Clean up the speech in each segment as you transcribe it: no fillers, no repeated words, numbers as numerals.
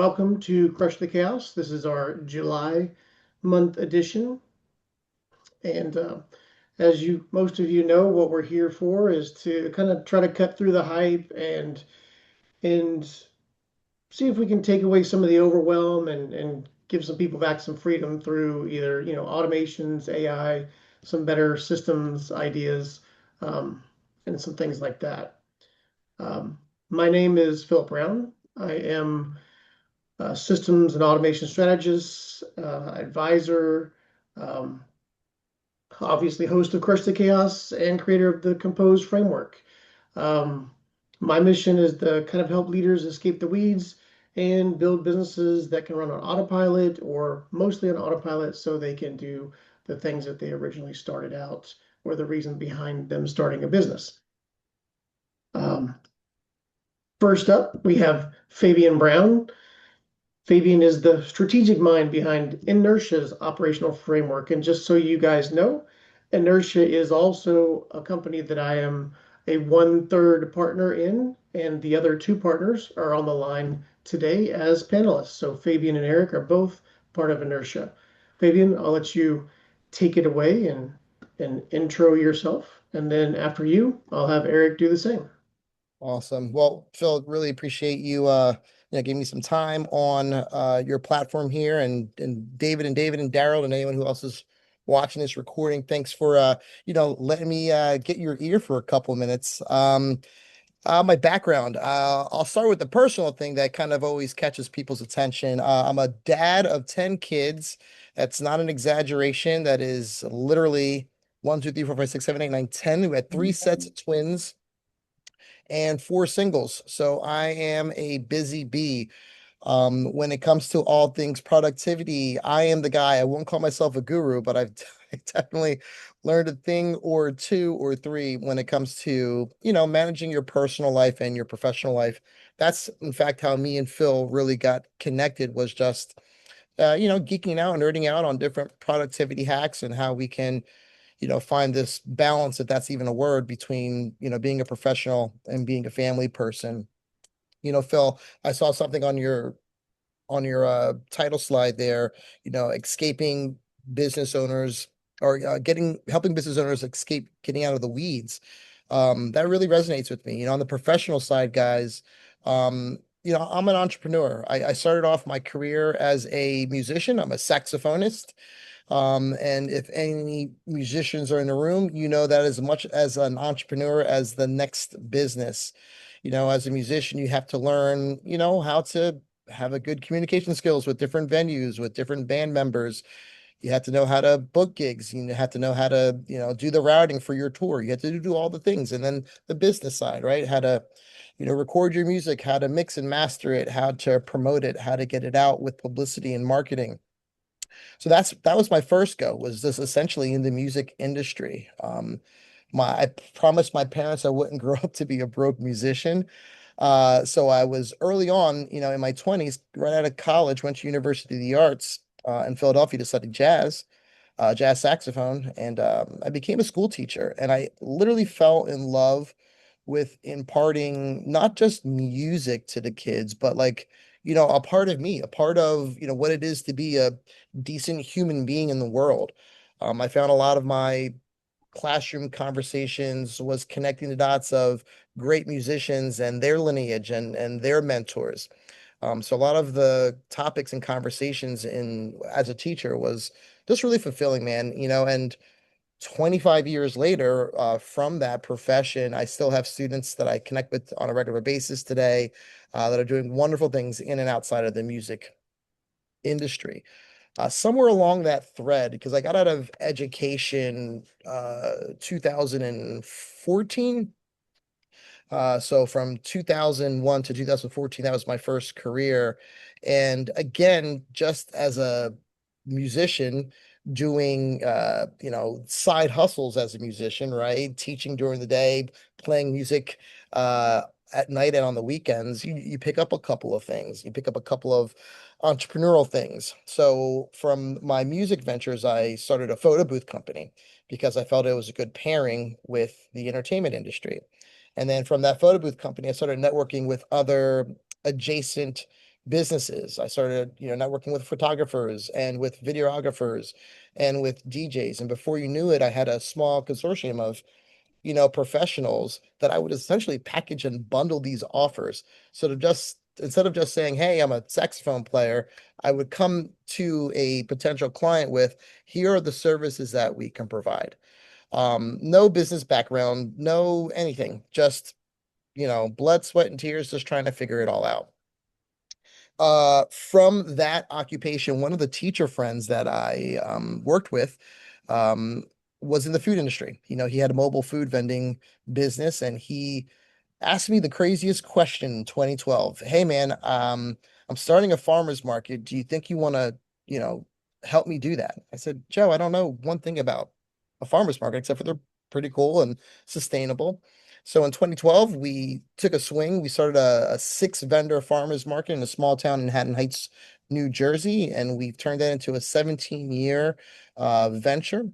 Welcome to Crush the Chaos. This is our July month edition. And as most of you know, what we're here for is to kind of try to cut through the hype and see if we can take away some of the overwhelm and give some people back some freedom through either, automations, AI, some better systems ideas, and some things like that. Um, my name is Philip Brown. I am systems and automation strategist, advisor, um, obviously host of Crush the Chaos and creator of the Compose framework. Um, my mission is to kind of help leaders escape the weeds and build businesses that can run on autopilot or mostly on autopilot so they can do the things that they originally started out or the reason behind them starting a business. Um, First up, we have Fabian Brown. Fabian is the strategic mind behind Inertia's operational framework. And just so you guys know, Inertia is also a company that I am a one-third partner in, and the other two partners are on the line today as panelists. So Fabian and Eric are both part of Inertia. Fabian, I'll let you take it away and intro yourself. And then after you, I'll have Eric do the same. Awesome. Well, Phil, really appreciate you giving me some time on your platform here and David and Daryl and anyone who else is watching this recording. Thanks for letting me get your ear for a couple of minutes. My background. I'll start with the personal thing that kind of always catches people's attention. I'm a dad of 10 kids. That's not an exaggeration. That is literally 1, 2, 3, 4, 5, 6, 7, 8, 9, 10. We had three sets of twins and four singles. So I am a busy bee. When it comes to all things productivity, I am the guy. I won't call myself a guru, but I've definitely learned a thing or two or three when it comes to, managing your personal life and your professional life. That's in fact how me and Phil really got connected was just, geeking out and nerding out on different productivity hacks and how we can find this balance, if that's even a word, between, being a professional and being a family person. Phil, I saw something on your title slide there, escaping business owners or helping business owners escape getting out of the weeds. That really resonates with me. On the professional side, guys, I'm an entrepreneur. I started off my career as a musician. I'm a saxophonist. And if any musicians are in the room, you know that as much as an entrepreneur as the next business. As a musician, you have to learn, how to have a good communication skills with different venues, with different band members. You have to know how to book gigs. You have to know how to, do the routing for your tour. You have to do all the things. And then the business side, right? How to, record your music, how to mix and master it, how to promote it, how to get it out with publicity and marketing. So that was my first go, was this essentially in the music industry. I promised my parents I wouldn't grow up to be a broke musician. So I was early on, in my 20s, right out of college, went to University of the Arts in Philadelphia to study jazz saxophone, and I became a school teacher. And I literally fell in love with imparting not just music to the kids, but like, a part of me, a part of, what it is to be a decent human being in the world. I found a lot of my classroom conversations was connecting the dots of great musicians and their lineage and their mentors. So a lot of the topics and conversations in as a teacher was just really fulfilling, man, and 25 years later, from that profession, I still have students that I connect with on a regular basis today, that are doing wonderful things in and outside of the music industry. Somewhere along that thread, because I got out of education 2014. So from 2001 to 2014, that was my first career. And again, just as a musician, doing side hustles as a musician, right? Teaching during the day, playing music uh at night and on the weekends, you pick up a couple of things. You pick up a couple of entrepreneurial things. So from my music ventures, I started a photo booth company because I felt it was a good pairing with the entertainment industry. And then from that photo booth company, I started networking with other adjacent businesses. I started, networking with photographers and with videographers and with DJs. And before you knew it, I had a small consortium of, professionals that I would essentially package and bundle these offers. So to just instead of just saying, "Hey, I'm a saxophone player," I would come to a potential client with, "Here are the services that we can provide." No business background, no anything, just, blood, sweat, and tears, just trying to figure it all out. From that occupation, one of the teacher friends that I worked with um, was in the food industry. He had a mobile food vending business, and he asked me the craziest question in 2012. Hey man, I'm starting a farmer's market. Do you think you want to, help me do that? I said, Joe, I don't know one thing about a farmer's market except for they're pretty cool and sustainable. So in 2012, we took a swing. We started a six vendor farmers market in a small town in Haddon Heights, New Jersey, and we've turned that into a 17-year venture.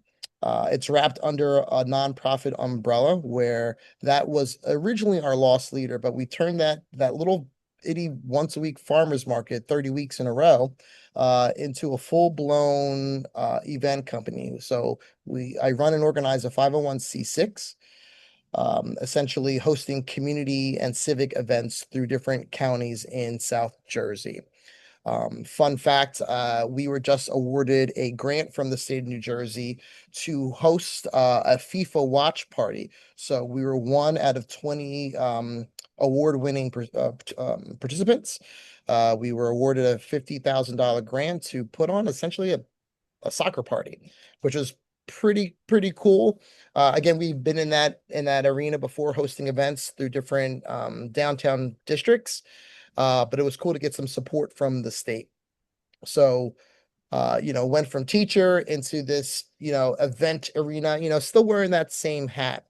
It's wrapped under a nonprofit umbrella where that was originally our loss leader, but we turned that little itty once a week farmers market, 30 weeks in a row, into a full-blown event company. So I run and organize a 501(c)(6), essentially hosting community and civic events through different counties in South Jersey. Fun fact, we were just awarded a grant from the state of New Jersey to host a FIFA watch party. So we were one out of 20 award-winning participants. We were awarded a $50,000 grant to put on essentially a soccer party, which was pretty cool. Again, we've been in that arena before, hosting events through different downtown districts. But it was cool to get some support from the state. So, went from teacher into this, event arena, still wearing that same hat.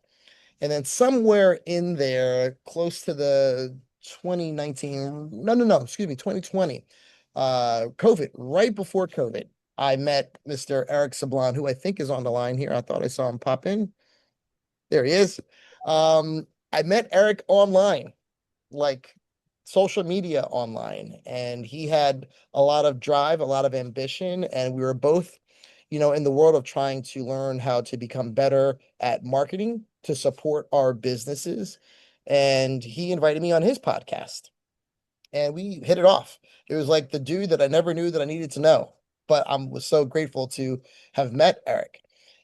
And then somewhere in there, close to the 2019, no, excuse me, 2020, COVID, right before COVID, I met Mr. Eric Sablon, who I think is on the line here. I thought I saw him pop in. There he is. I met Eric online, like social media online, and he had a lot of drive, a lot of ambition, and we were both, in the world of trying to learn how to become better at marketing to support our businesses. And he invited me on his podcast and we hit it off. It was like the dude that I never knew that I needed to know, but I was so grateful to have met Eric.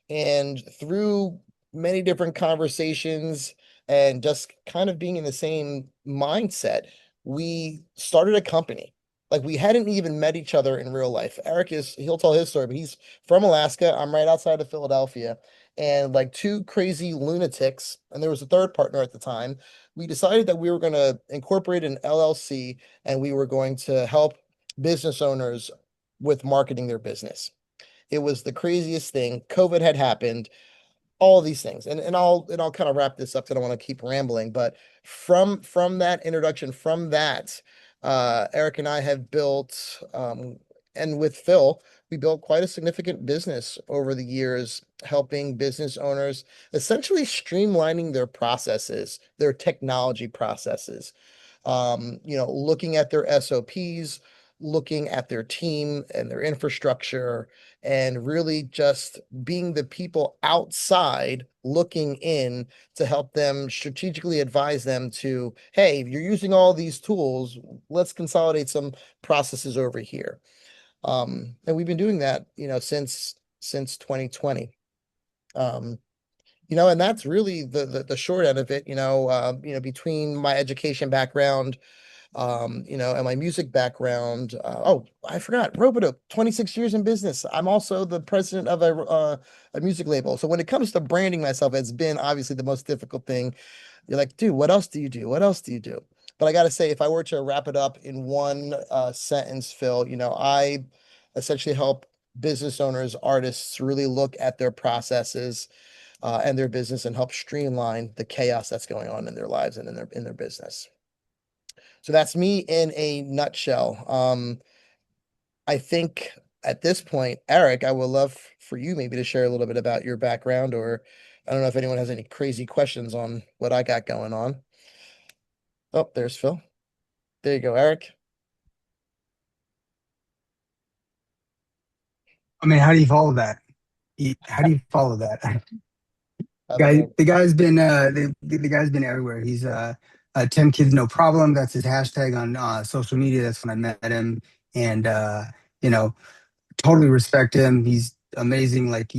And through many different conversations and just kind of being in the same mindset, we started a company. Like we hadn't even met each other in real life. He'll tell his story, but he's from Alaska. I'm right outside of Philadelphia. And like two crazy lunatics, and there was a third partner at the time, we decided that we were going to incorporate an LLC and we were going to help business owners with marketing their business. It was the craziest thing. COVID had happened, all of these things. And I'll kind of wrap this up because I don't want to keep rambling. But from that introduction, from that, Eric and I have built, and with Phil, we built quite a significant business over the years, helping business owners essentially streamlining their processes, their technology processes, looking at their SOPs, looking at their team and their infrastructure, and really just being the people outside looking in to help them strategically advise them to, hey, if you're using all these tools, let's consolidate some processes over here. And we've been doing that, since 2020. Um, and that's really the short end of it, between my education background, and my music background. Oh, I forgot, Robodope, 26 years in business. I'm also the president of a music label. So when it comes to branding myself, it's been obviously the most difficult thing. You're like, dude, what else do you do? What else do you do? But I got to say, if I were to wrap it up in one sentence, Phil, I essentially help business owners, artists really look at their processes and their business and help streamline the chaos that's going on in their lives and in their business. So that's me in a nutshell. I think at this point, Eric, I would love for you maybe to share a little bit about your background, or I don't know if anyone has any crazy questions on what I got going on. Oh, there's Phil. There you go, Eric. I mean, how do you follow that? How do you follow that? I don't know. The guy's been the guy's been everywhere. He's 10 kids no problem. That's his hashtag on social media. That's when I met him, and you know, totally respect him. He's amazing. Like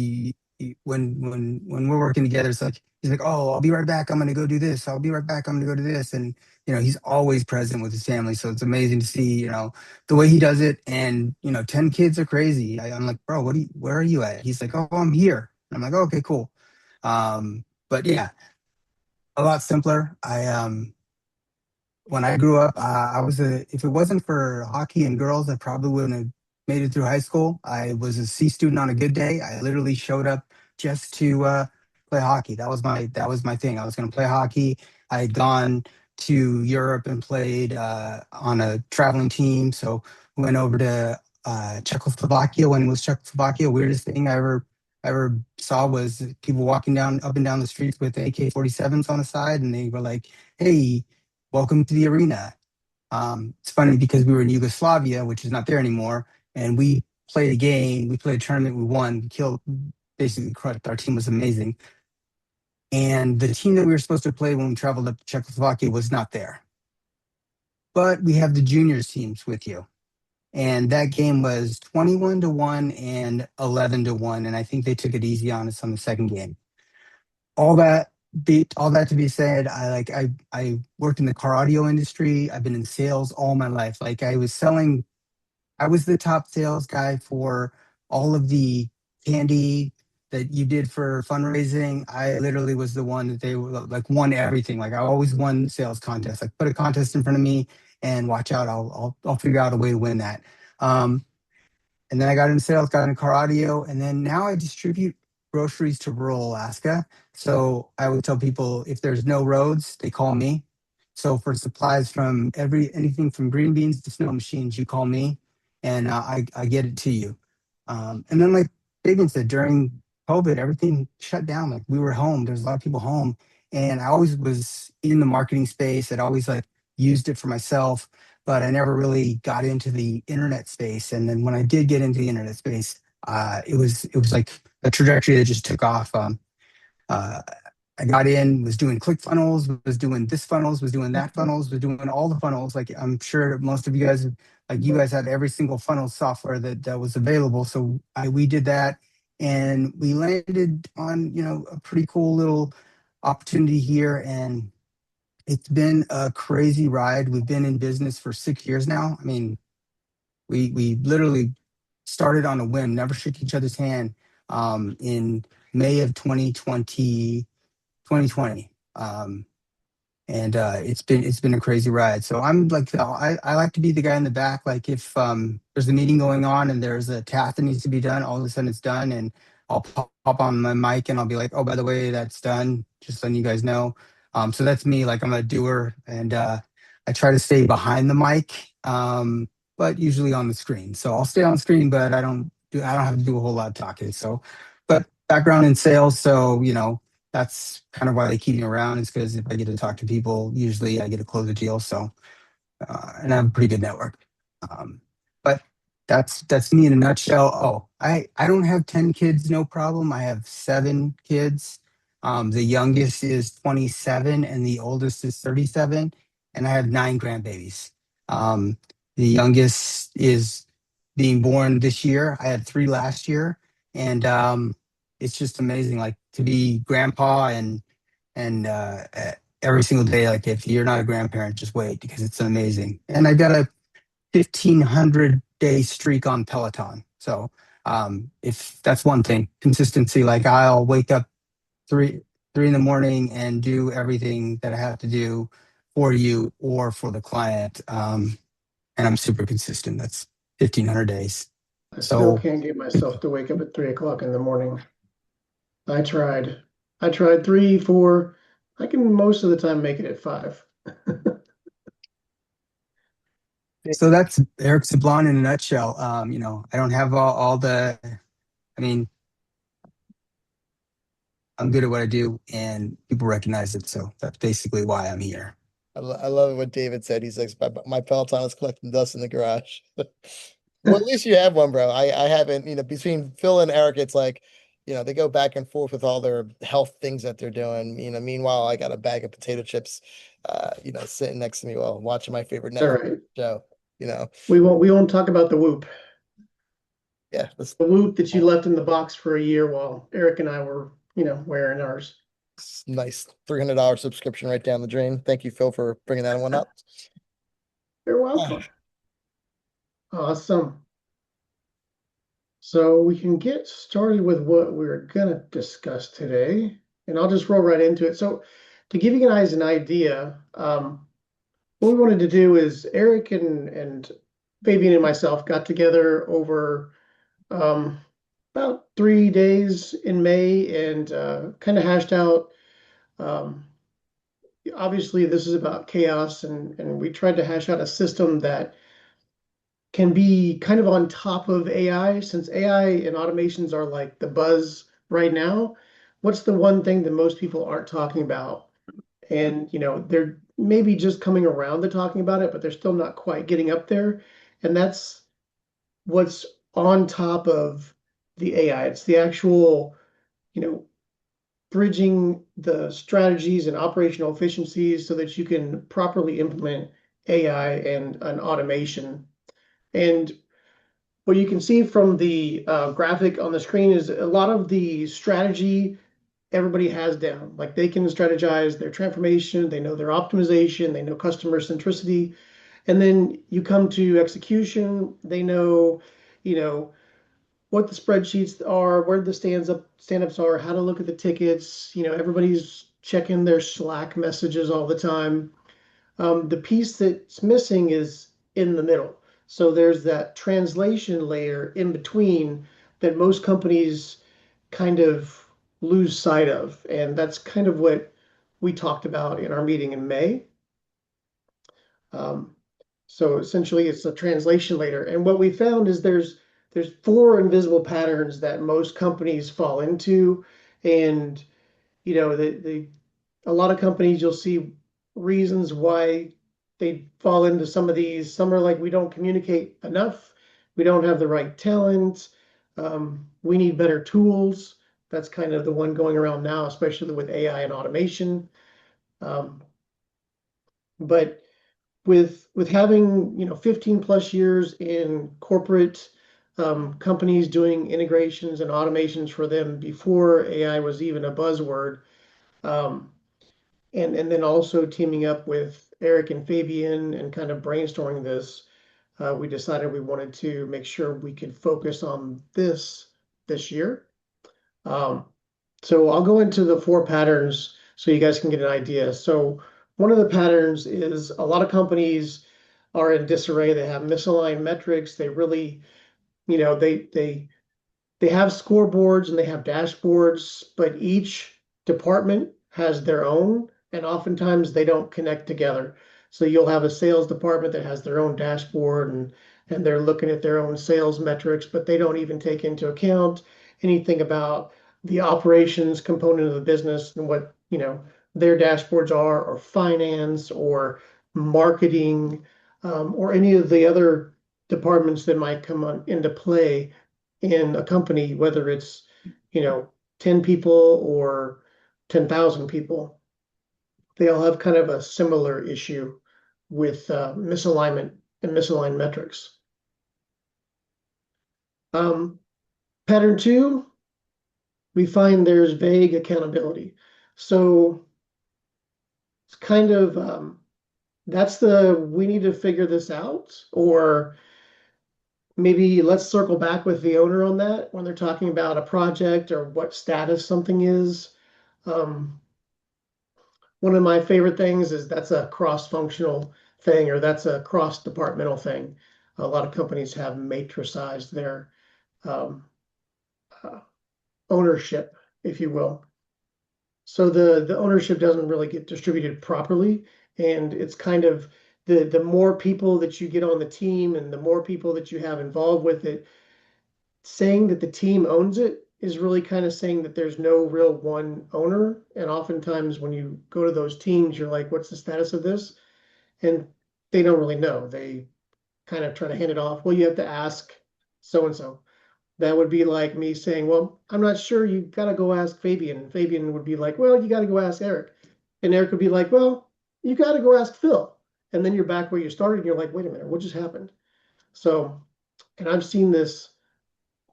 when we're working together, it's like he's like, "Oh, I'll be right back. I'm gonna go do this. I'll be right back. I'm gonna go do this." And he's always present with his family. So it's amazing to see the way he does it. And 10 kids are crazy. I'm like, "Bro, where are you at?" He's like, "Oh, I'm here." And I'm like, "Okay, cool." But yeah, a lot simpler. I When I grew up, if it wasn't for hockey and girls, I probably wouldn't have made it through high school. I was a C student on a good day. I literally showed up just to play hockey. That was my thing. I was going to play hockey. I had gone to Europe and played on a traveling team. So went over to Czechoslovakia when it was Czechoslovakia. Weirdest thing I ever saw was people walking down up and down the streets with AK-47s on the side, and they were like, "Hey, welcome to the arena." It's funny because we were in Yugoslavia, which is not there anymore, and we played a game, we played a tournament, we won, we killed, basically crushed. Our team was amazing. And the team that we were supposed to play when we traveled up to Czechoslovakia was not there. But we have the juniors teams with you. And that game was 21-1 and 11-1. And I think they took it easy on us on the second game. All that to be said, I worked in the car audio industry. I've been in sales all my life. Like I was the top sales guy for all of the candy that you did for fundraising. I literally was the one that they were like won everything. Like I always won sales contests. Like put a contest in front of me and watch out. I'll figure out a way to win that. Um, and then I got into sales, got into car audio, and then now I distribute groceries to rural Alaska. So I would tell people if there's no roads, they call me. So for supplies from anything from green beans to snow machines, you call me, and I get it to you. And then like Fabian said, during COVID, everything shut down. Like we were home. There's a lot of people home, and I always was in the marketing space. I'd always like used it for myself, but I never really got into the internet space. And then when I did get into the internet space, it was like a trajectory that just took off. Uh, I got in, was doing click funnels, was doing this funnels, was doing that funnels, was doing all the funnels. Like I'm sure most of you guys, like you guys had every single funnel software that was available. So we did that, and we landed on a pretty cool little opportunity here, and it's been a crazy ride. We've been in business for 6 years now. I mean, we literally started on a whim, never shook each other's hand in May of 2020. And it's been a crazy ride. So I'm like I like to be the guy in the back. Like if there's a meeting going on and there's a task that needs to be done, all of a sudden it's done, and I'll pop on my mic and I'll be like, "Oh, by the way, that's done. Just letting you guys know." So that's me. Like I'm a doer, and I try to stay behind the mic, but usually on the screen. So I'll stay on screen, but I don't have to do a whole lot of talking. So, but background in sales, so that's kind of why they keep me around, is because if I get to talk to people, usually I get to close a deal. So, and I have a pretty good network. But that's me in a nutshell. Oh, I don't have 10 kids, no problem. I have 7 kids. The youngest is 27 and the oldest is 37. And I have 9 grandbabies. Um, the youngest is being born this year. I had 3 last year. And it's just amazing, like to be grandpa and every single day. Like if you're not a grandparent, just wait because it's amazing. And I got a 1,500-day streak on Peloton. So if that's one thing, consistency. Like I'll wake up three in the morning and do everything that I have to do for you or for the client. And I'm super consistent. That's 1,500 days. I still So can't get myself to wake up at 3 o'clock in the morning. I tried. I tried 3, 4. I can most of the time make it at 5. so that's Eric Sablon in a nutshell. I don't have all the. I mean, I'm good at what I do, and people recognize it. So that's basically why I'm here. I love what David said. He's like, my Peloton is collecting dust in the garage. Well, at least you have one, bro. I haven't, between Phil and Eric, it's like, they go back and forth with all their health things that they're doing. Meanwhile, I got a bag of potato chips, sitting next to me while watching my favorite It's all Netflix right. show. You know, We won't talk about the Whoop. yeah, that's The Whoop that you left in the box for a year while Eric and I were, wearing ours. nice $300 subscription right down the drain. Thank you, Phil, for bringing that one up. You're Ah, welcome. Awesome. So we can get started with what we're gonna discuss today, and I'll just roll right into it. So to give you guys an idea, what we wanted to do is Eric and Fabian and myself got together over about 3 days in May and kind of hashed out. Um, Obviously, this is about chaos, and we tried to hash out a system that can be kind of on top of AI, since AI and automations are like the buzz right now. What's the one thing that most people aren't talking about? And they're maybe just coming around to talking about it, but they're still not quite getting up there. And that's what's on top of the AI. It's the actual, you know, bridging the strategies and operational efficiencies so that you can properly implement AI and an automation. And what you can see from the graphic on the screen is a lot of the strategy everybody has down. Like they can strategize their transformation, they know their optimization, they know customer centricity, and then you come to execution. They know, you know, what the spreadsheets are, where the stand-ups are, how to look at the tickets. Everybody's checking their Slack messages all the time. The piece that's missing is in the middle. So there's that translation layer in between that most companies kind of lose sight of. And that's kind of what we talked about in our meeting in May. Um, so essentially it's a translation layer. And what we found is there's four invisible patterns that most companies fall into. And they a lot of companies, you'll see reasons why they fall into some of these. Some are like, we don't communicate enough, we don't have the right talent, we need better tools. That's kind of the one going around now, especially with AI and automation. Um, but with having 15 plus years in corporate companies doing integrations and automations for them before AI was even a buzzword, um, and then also teaming up with Eric and Fabian and kind of brainstorming this, we decided we wanted to make sure we could focus on this year. Um, so I'll go into the four patterns so you guys can get an idea. So one of the patterns is a lot of companies are in disarray. They have misaligned metrics. They really, they have scoreboards and they have dashboards, but each department has their own, and oftentimes they don't connect together. So you'll have a sales department that has their own dashboard and they're looking at their own sales metrics, but they don't even take into account anything about the operations component of the business and what, their dashboards are, or finance, or marketing, or any of the other departments that might come into play in a company, whether it's, 10 people or 10,000 people. They all have kind of a similar issue with misalignment and misaligned metrics. Um, Pattern two, we find there's vague accountability. So it's kind of that's we need to figure this out, or maybe let's circle back with the owner on that when they're talking about a project or what status something is. Um, One of my favorite things is that's a cross-functional thing, or that's a cross-departmental thing. A lot of companies have matricized their um, uh, ownership, if you will. So the ownership doesn't really get distributed properly, and it's kind of the more people that you get on the team and the more people that you have involved with it, saying that the team owns it is really kind of saying that there's no real one owner. And oftentimes when you go to those teams, you're like, what's the status of this? And they don't really know. They kind of try to hand it off. Well, you have to ask so and so. That would be like me saying, well, I'm not sure, you got to go ask Fabian. And Fabian would be like, well, you got to go ask Eric. And Eric would be like, well, you got to go ask Phil. And then you're back where you started and you're like, wait a minute, what just happened? So, and I've seen this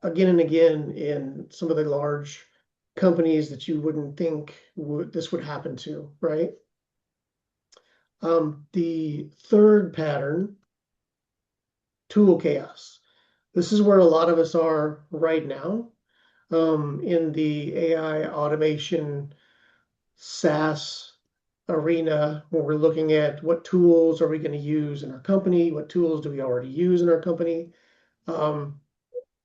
again and again in some of the large companies that you wouldn't think this would happen to, right? The third pattern, tool chaos. This is where a lot of us are right now, in the AI automation SaaS arena, where we're looking at what tools are we going to use in our company, what tools do we already use in our company.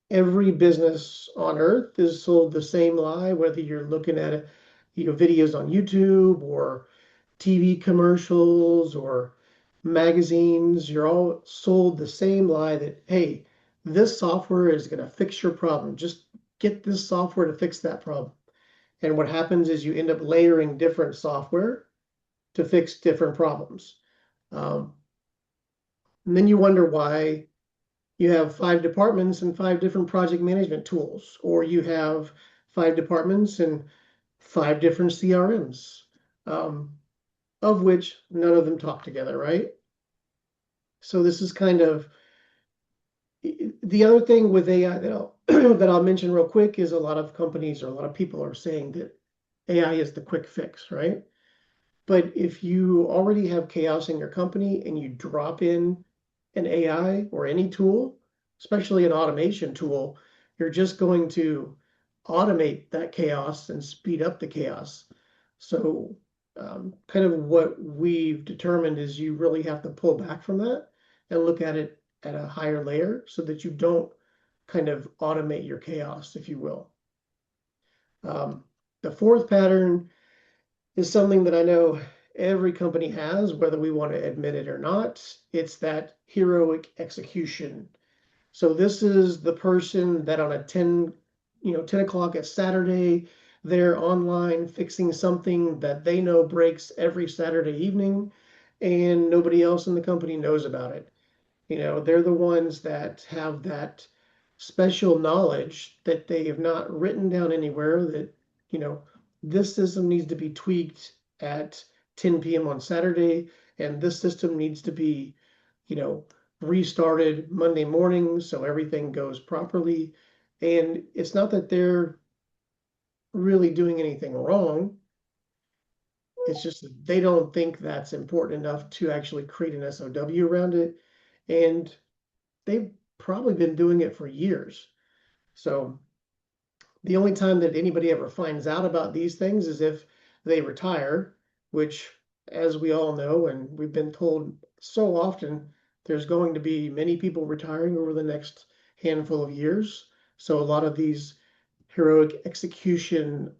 Every business on earth is sold the same lie, whether you're looking at it, videos on YouTube or TV commercials or magazines. You're all sold the same lie that, hey, this software is going to fix your problem. Just get this software to fix that problem. And what happens is you end up layering different software to fix different problems. And then you wonder why you have 5 departments and 5 different project management tools, or you have 5 departments and 5 different CRMs, of which none of them talk together, right? So this is kind of the other thing with AI that I'll that I'll mention real quick is a lot of companies or a lot of people are saying that AI is the quick fix, right? But if you already have chaos in your company and you drop in an AI or any tool, especially an automation tool, you're just going to automate that chaos and speed up the chaos. So kind of what we've determined is you really have to pull back from that and look at it at a higher layer so that you don't kind of automate your chaos, if you will. The fourth pattern is something that I know every company has, whether we want to admit it or not. It's that heroic execution. So this is the person that on a 10 o'clock at Saturday, they're online fixing something that they know breaks every Saturday evening, and nobody else in the company knows about it. They're the ones that have that special knowledge that they have not written down anywhere that, this system needs to be tweaked at 10 p.m. on Saturday, and this system needs to be, restarted Monday morning so everything goes properly. And it's not that they're really doing anything wrong. It's just that they don't think that's important enough to actually create an SOW around it. And they've probably been doing it for years. So the only time that anybody ever finds out about these things is if they retire, which, as we all know, and we've been told so often, there's going to be many people retiring over the next handful of years. So a lot of these heroic execution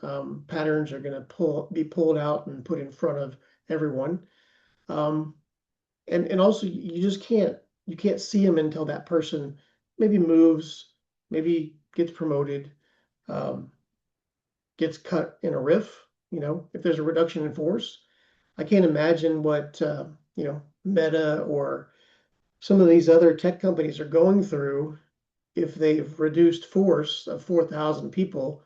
patterns are going to be pulled out and put in front of everyone. And also you can't see them until that person maybe moves, maybe gets promoted, gets cut in a riff. If there's a reduction in force, I can't imagine what Meta or some of these other tech companies are going through. If they've reduced force of 4,000 people,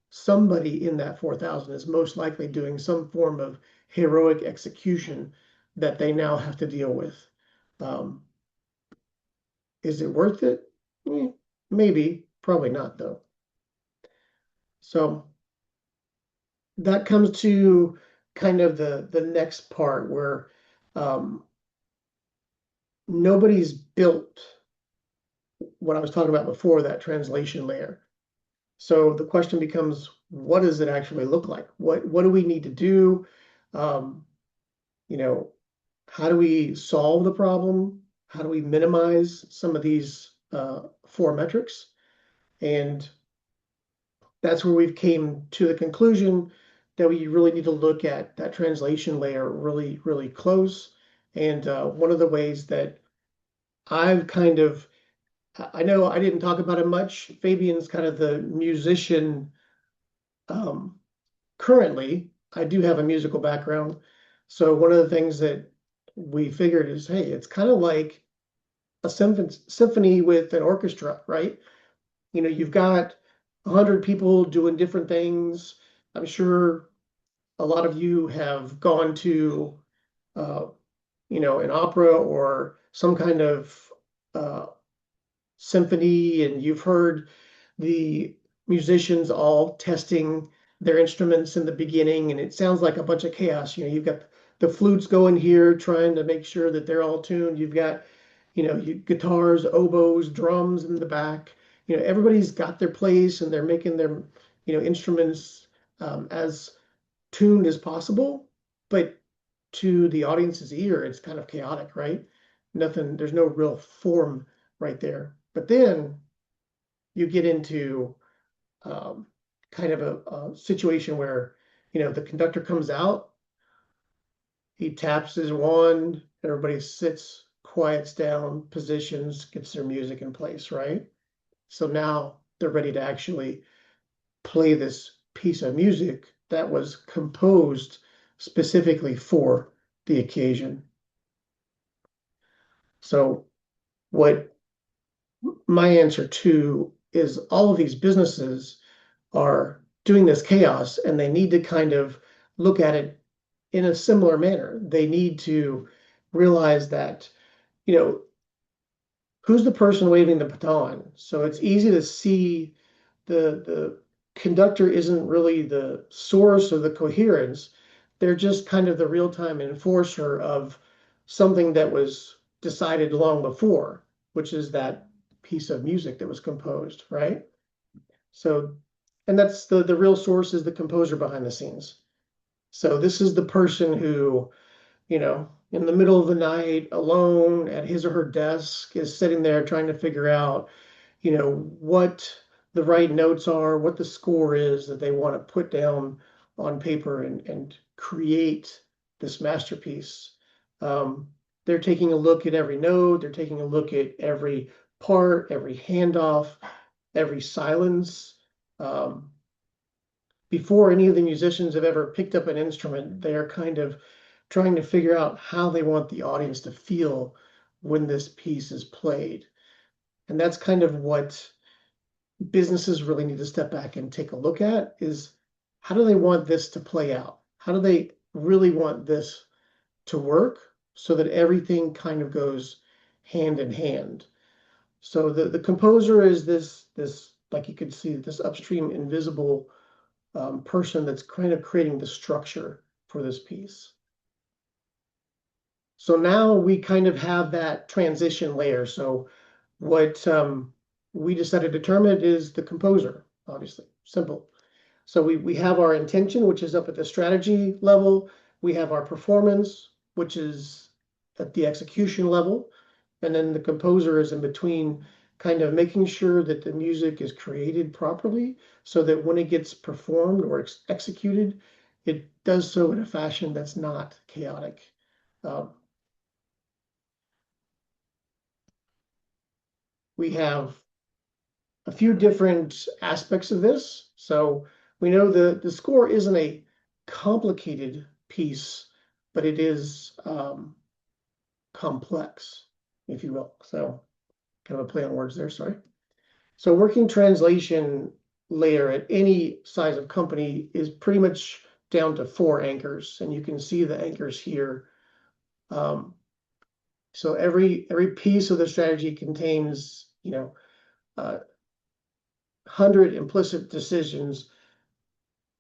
somebody in that 4,000 is most likely doing some form of heroic execution that they now have to deal with. Is it worth it? Maybe, probably not though. So that comes to kind of the next part where nobody's built what I was talking about before, that translation layer. So the question becomes, what does it actually look like? What do we need to do? How do we solve the problem? How do we minimize some of these 4 metrics? And that's where we've came to the conclusion that we really need to look at that translation layer really, really close. And one of the ways that I've I know I didn't talk about it much. Fabian's kind of the musician. Currently, I do have a musical background. So one of the things that we figured is, hey, it's kind of like a symphony with an orchestra, right? You know, you've got 100 people doing different things. I'm sure a lot of you have gone to, uh, you know, an opera or some kind of uh, symphony, and you've heard the musicians all testing their instruments in the beginning, and it sounds like a bunch of chaos. You know, you've got the flutes going here trying to make sure that they're all tuned. You've got, you know, guitars, oboes, drums in the back. You know, everybody's got their place and they're making their, you know, instruments as tuned as possible. But to the audience's ear, it's kind of chaotic, right? Nothing, there's no real form right there. But then you get into kind of a situation where, you know, the conductor comes out, he taps his wand, everybody sits, quiets down, positions, gets their music in place, right? So now they're ready to actually play this piece of music that was composed specifically for the occasion. So what my answer to is all of these businesses are doing this chaos and they need to kind of look at it in a similar manner. They need to realize that, you know, who's the person waving the baton? So it's easy to see the conductor isn't really the source of the coherence. They're just kind of the real-time enforcer of something that was decided long before, which is that piece of music that was composed, right? So, and that's the real source is the composer behind the scenes. So this is the person who, you know, in the middle of the night, alone at his or her desk, is sitting there trying to figure out, you know, what the right notes are, what the score is that they want to put down on paper and create this masterpiece. They're taking a look at every note, they're taking a look at every part, every handoff, every silence. Um, before any of the musicians have ever picked up an instrument, they're kind of trying to figure out how they want the audience to feel when this piece is played. And that's kind of what businesses really need to step back and take a look at is how do they want this to play out? How do they really want this to work so that everything kind of goes hand in hand? So the composer is this like you could see this upstream invisible person that's kind of creating the structure for this piece. So now we kind of have that transition layer. So what we decided to term it is the composer, obviously, simple. So we have our intention, which is up at the strategy level. We have our performance, which is at the execution level. And then the composer is in between, kind of making sure that the music is created properly so that when it gets performed or executed, it does so in a fashion that's not chaotic. We have a few different aspects of this. So we know the score isn't a complicated piece, but it is complex, if you will. So kind of a play on words there, sorry. So working translation layer at any size of company is pretty much down to 4 anchors, and you can see the anchors here. So every piece of the strategy contains, you know, 100 implicit decisions.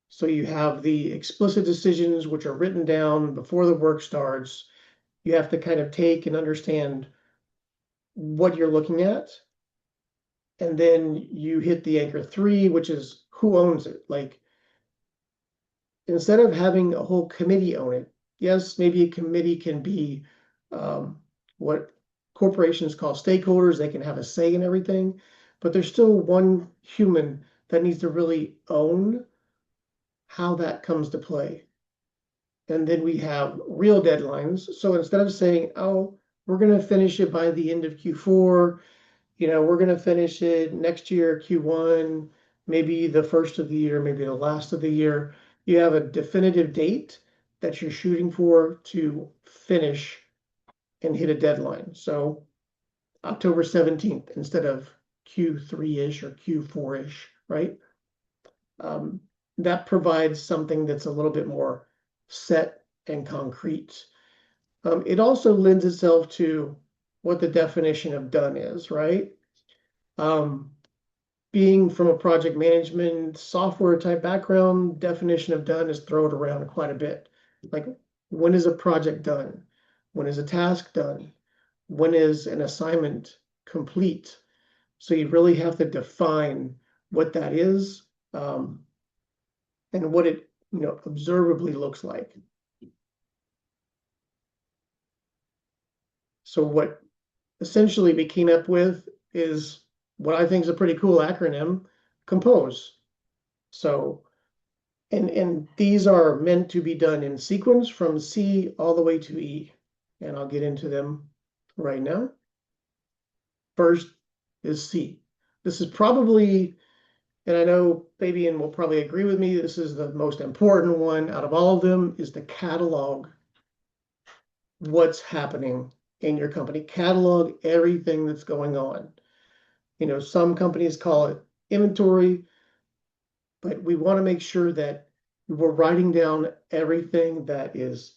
So you have the explicit decisions, which are written down before the work starts. You have to kind of take and understand what you're looking at. And then you hit the anchor 3, which is who owns it. Like, instead of having a whole committee own it, yes, maybe a committee can be what corporations call stakeholders. They can have a say in everything, but there's still one human that needs to really own how that comes to play. And then we have real deadlines. So instead of saying, oh, we're going to finish it by the end of Q4, you know, we're going to finish it next year, Q1, maybe the first of the year, maybe the last of the year. You have a definitive date that you're shooting for to finish and hit a deadline. So October 17th instead of Q3-ish or Q4-ish, right? Um, that provides something that's a little bit more set and concrete. It also lends itself to what the definition of done is, right? Being from a project management software type background, definition of done is thrown around quite a bit. Like, when is a project done? When is a task done? When is an assignment complete? So you really have to define what that is, and what it, observably looks like. So what essentially we came up with is what I think is a pretty cool acronym, compose. So, and these are meant to be done in sequence from C all the way to E, and I'll get into them right now. First is C. This is probably, and I know Fabian will probably agree with me, this is the most important one out of all of them, is to catalog what's happening in your company. Catalog everything that's going on. Some companies call it inventory, but we want to make sure that we're writing down everything that is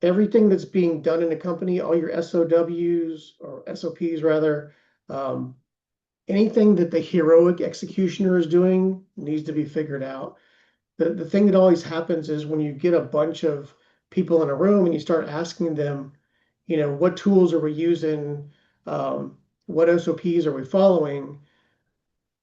everything that's being done in a company, all your SOWs or SOPs rather, anything that the heroic executioner is doing needs to be figured out. The thing that always happens is when you get a bunch of people in a room and you start asking them, what tools are we using? What SOPs are we following?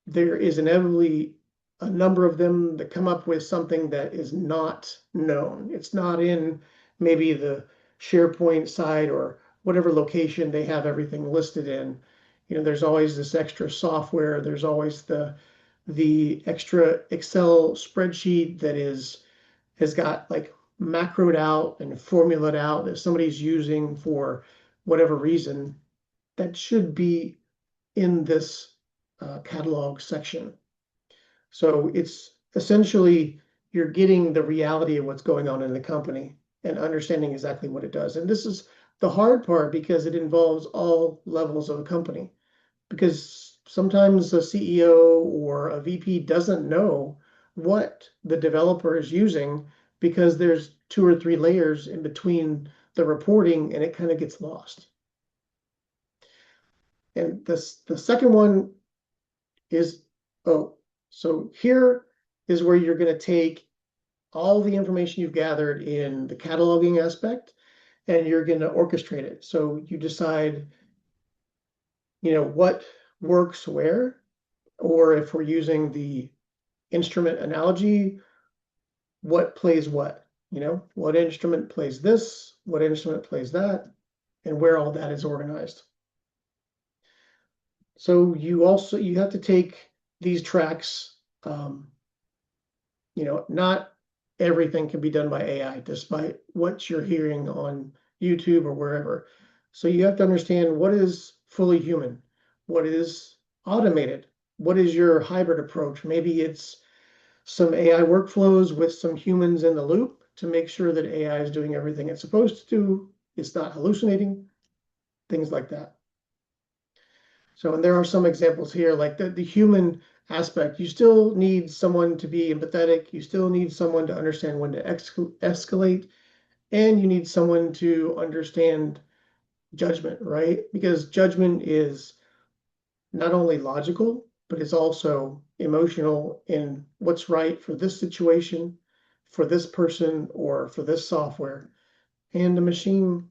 There is inevitably a number of them that come up with something that is not known. It's not in maybe the SharePoint site or whatever location they have everything listed in. There's always this extra software. There's always the extra Excel spreadsheet that has got like macroed out and formulated out that somebody's using for whatever reason that should be in this catalog section. So it's essentially you're getting the reality of what's going on in the company and understanding exactly what it does. And this is the hard part because it involves all levels of a company. Because sometimes a CEO or a VP doesn't know what the developer is using because there's 2 or 3 layers in between the reporting and it kind of gets lost. And the second one is, so here is where you're going to take all the information you've gathered in the cataloging aspect and you're going to orchestrate it. So you decide, what works where, or if we're using the instrument analogy, what plays what, what instrument plays this, what instrument plays that, and where all that is organized. So you have to take these tracks, not everything can be done by AI, despite what you're hearing on YouTube or wherever. So you have to understand what is fully human, what is automated, what is your hybrid approach. Maybe it's some AI workflows with some humans in the loop to make sure that AI is doing everything it's supposed to do, it's not hallucinating, things like that. So, and there are some examples here, like the human aspect. You still need someone to be empathetic. You still need someone to understand when to escalate, and you need someone to understand judgment, right? Because judgment is not only logical, but it's also emotional in what's right for this situation, for this person, or for this software. And the machine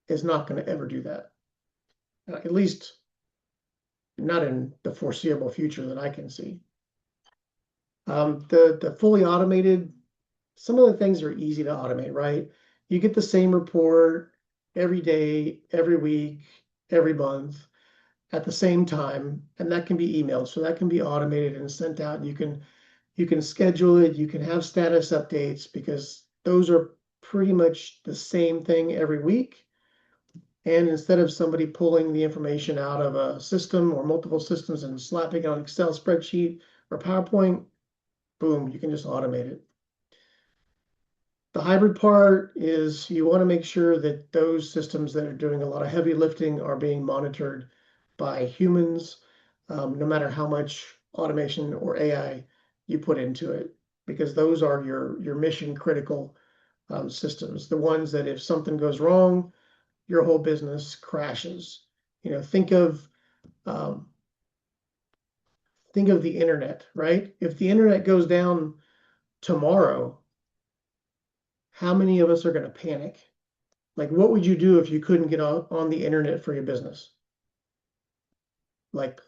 is not going to ever do that, at least not in the foreseeable future that I can see. The fully automated, some of the things are easy to automate, right? You get the same report every day, every week, every month at the same time, and that can be emailed. So that can be automated and sent out. You can schedule it, you can have status updates because those are pretty much the same thing every week. And instead of somebody pulling the information out of a system or multiple systems and slapping it on Excel spreadsheet or PowerPoint, boom, you can just automate it. The hybrid part is you want to make sure that those systems that are doing a lot of heavy lifting are being monitored by humans, no matter how much automation or AI you put into it, because those are your mission critical systems. The ones that if something goes wrong, your whole business crashes. Um, think of the internet, right? If the internet goes down tomorrow, how many of us are going to panic? Like, what would you do if you couldn't get on the internet for your business? Like,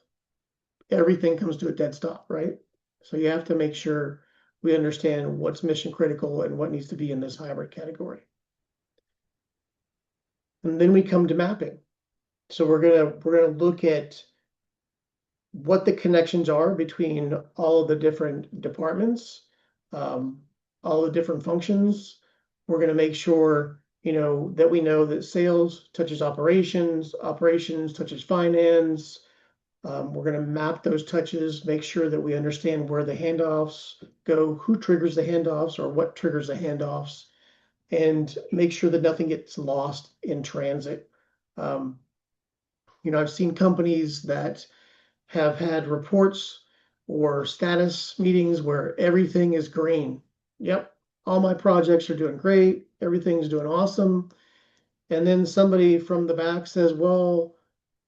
everything comes to a dead stop, right? So you have to make sure we understand what's mission critical and what needs to be in this hybrid category. And then we come to mapping. So we're gonna look at what the connections are between all of the different departments, um, all the different functions. We're gonna make sure, that we know that sales touches operations, operations touches finance. We're gonna map those touches, make sure that we understand where the handoffs go, who triggers the handoffs or what triggers the handoffs, and make sure that nothing gets lost in transit. Um, I've seen companies that have had reports or status meetings where everything is green. Yep, all my projects are doing great, everything's doing awesome. And then somebody from the back says, well,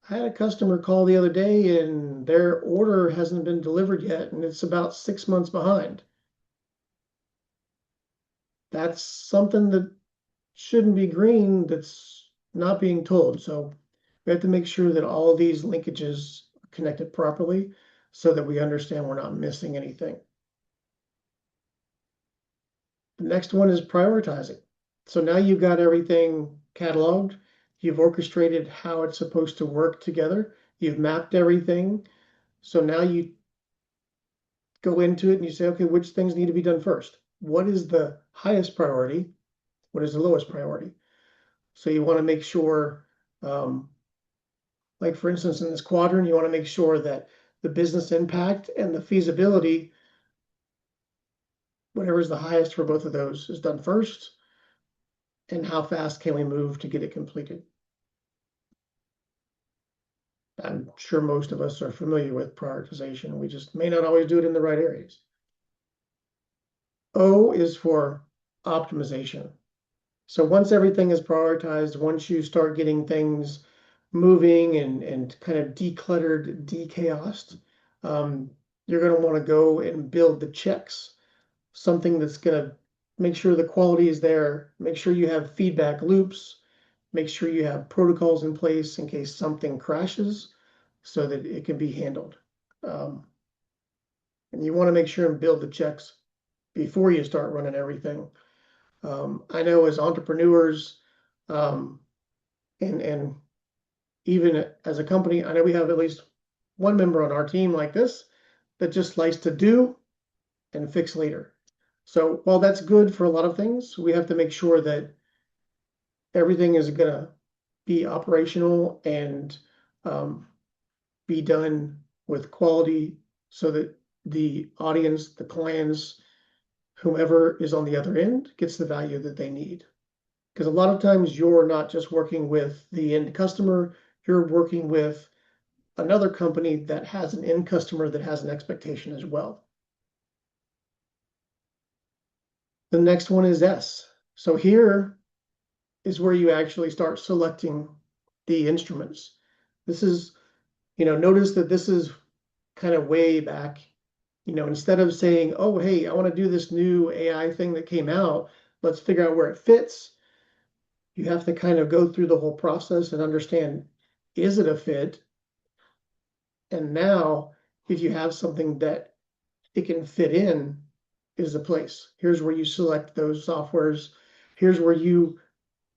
I had a customer call the other day and their order hasn't been delivered yet, and it's about 6 months behind. That's something that shouldn't be green that's not being told. So we have to make sure that all of these linkages are connected properly so that we understand we're not missing anything. The next one is prioritizing. So now you've got everything cataloged, you've orchestrated how it's supposed to work together, you've mapped everything. So now you go into it and you say, okay, which things need to be done first? What is the highest priority? What is the lowest priority? So you want to make sure, like for instance, in this quadrant, you want to make sure that the business impact and the feasibility, whatever is the highest for both of those, is done first. And how fast can we move to get it completed? I'm sure most of us are familiar with prioritization. We just may not always do it in the right areas. O is for optimization. So once everything is prioritized, once you start getting things moving and kind of decluttered, dechaosed, you're going to want to go and build the checks, something that's going to make sure the quality is there, make sure you have feedback loops, make sure you have protocols in place in case something crashes so that it can be handled. And you want to make sure and build the checks before you start running everything. I know as entrepreneurs, and even as a company, I know we have at least one member on our team like this that just likes to do and fix later. So while that's good for a lot of things, we have to make sure that everything is gonna be operational and be done with quality so that the audience, the clients, whomever is on the other end gets the value that they need. Because a lot of times you're not just working with the end customer, you're working with another company that has an end customer that has an expectation as well. The next one is S. So here is where you actually start selecting the instruments. This is, notice that this is kind of way back. Instead of saying, oh, hey, I want to do this new AI thing that came out, let's figure out where it fits. You have to kind of go through the whole process and understand, is it a fit? And now, if you have something that it can fit in, is the place. Here's where you select those softwares. Here's where you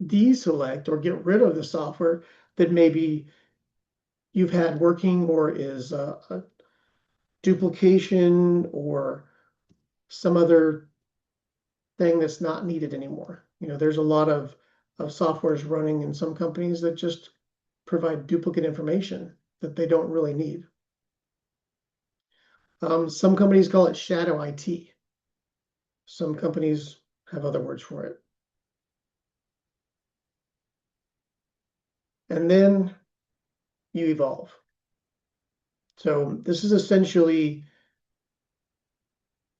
deselect or get rid of the software that maybe you've had working or is a duplication or some other thing that's not needed anymore. There's a lot of softwares running in some companies that just provide duplicate information that they don't really need. Some companies call it shadow IT. Some companies have other words for it. And then you evolve. So this is essentially,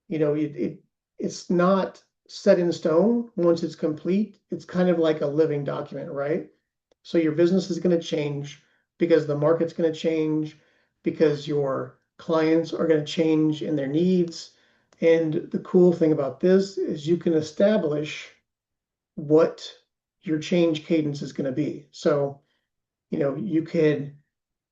it's not set in stone once it's complete. It's kind of like a living document, right? So your business is going to change because the market's going to change, because your clients are going to change in their needs. And the cool thing about this is you can establish what your change cadence is going to be. So, you could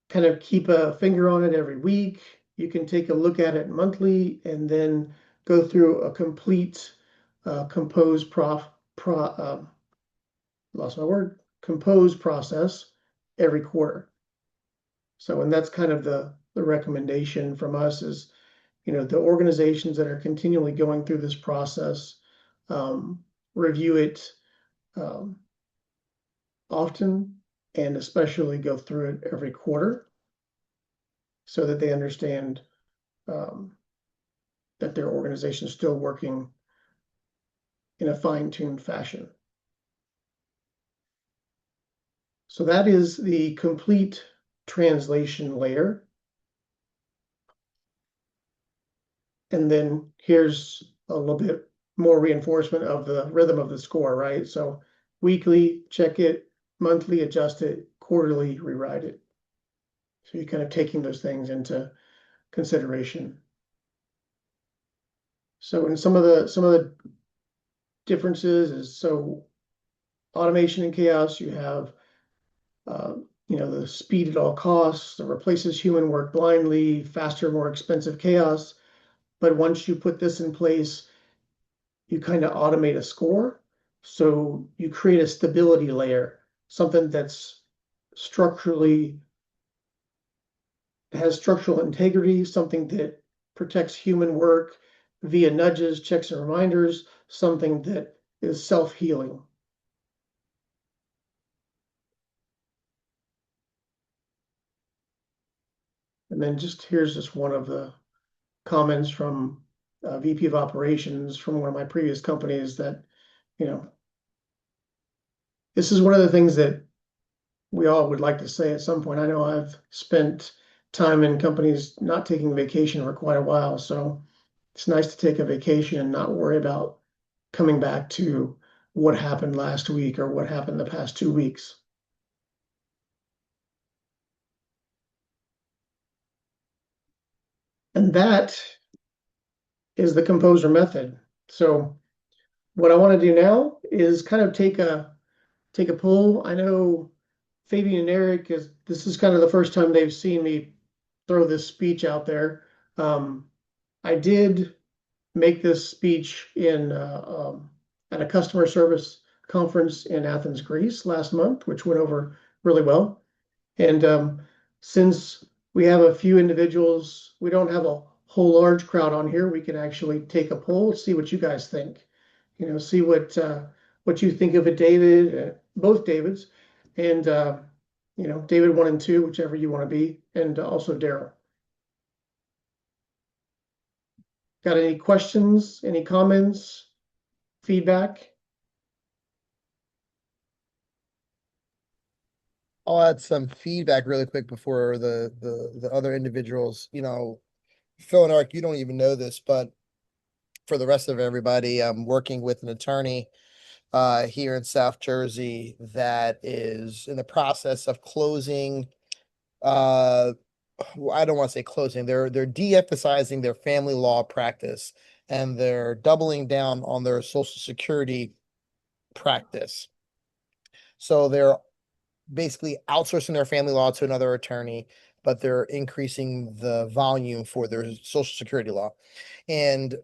kind of keep a finger on it every week. You can take a look at it monthly and then go through a complete compose lost my word, compose process every quarter. So, and that's kind of the recommendation from us is, the organizations that are continually going through this process, review it um, often, and especially go through it every quarter so that they understand that their organization is still working in a fine-tuned fashion. So that is the complete translation layer. And then here's a little bit more reinforcement of the rhythm of the score, right? So weekly, check it, monthly, adjust it, quarterly, rewrite it. So you're kind of taking those things into consideration. So in some of the differences is, so automation and chaos, you have the speed at all costs that replaces human work blindly, faster, more expensive chaos. But once you put this in place, you kind of automate a score. So you create a stability layer, something that's structurally has structural integrity, something that protects human work via nudges, checks, and reminders, something that is self-healing. And then here's just one of the comments from VP of operations from one of my previous companies that, this is one of the things that we all would like to say at some point. I know I've spent time in companies not taking vacation for quite a while, so it's nice to take a vacation and not worry about coming back to what happened last week or what happened the past 2 weeks. And that is the composer method. So what I want to do now is kind of take a poll. I know Fabian and Eric this is kind of the first time they've seen me throw this speech out there. I did make this speech at a customer service conference in Athens, Greece last month, which went over really well. And since we have a few individuals, we don't have a whole large crowd on here, we can actually take a poll, see what you guys think. See what you think of it, David, both Davids, and David 1 and 2, whichever you want to be, and also Daryl. Got any questions, any comments, feedback? I'll add some feedback really quick before the other individuals, Phil and Eric, you don't even know this, but for the rest of everybody, I'm working with an attorney here in South Jersey that is in the process of closing. I don't want to say closing. They're de-emphasizing their family law practice and they're doubling down on their Social Security practice. So they're basically outsourcing their family law to another attorney, but they're increasing the volume for their Social Security law. And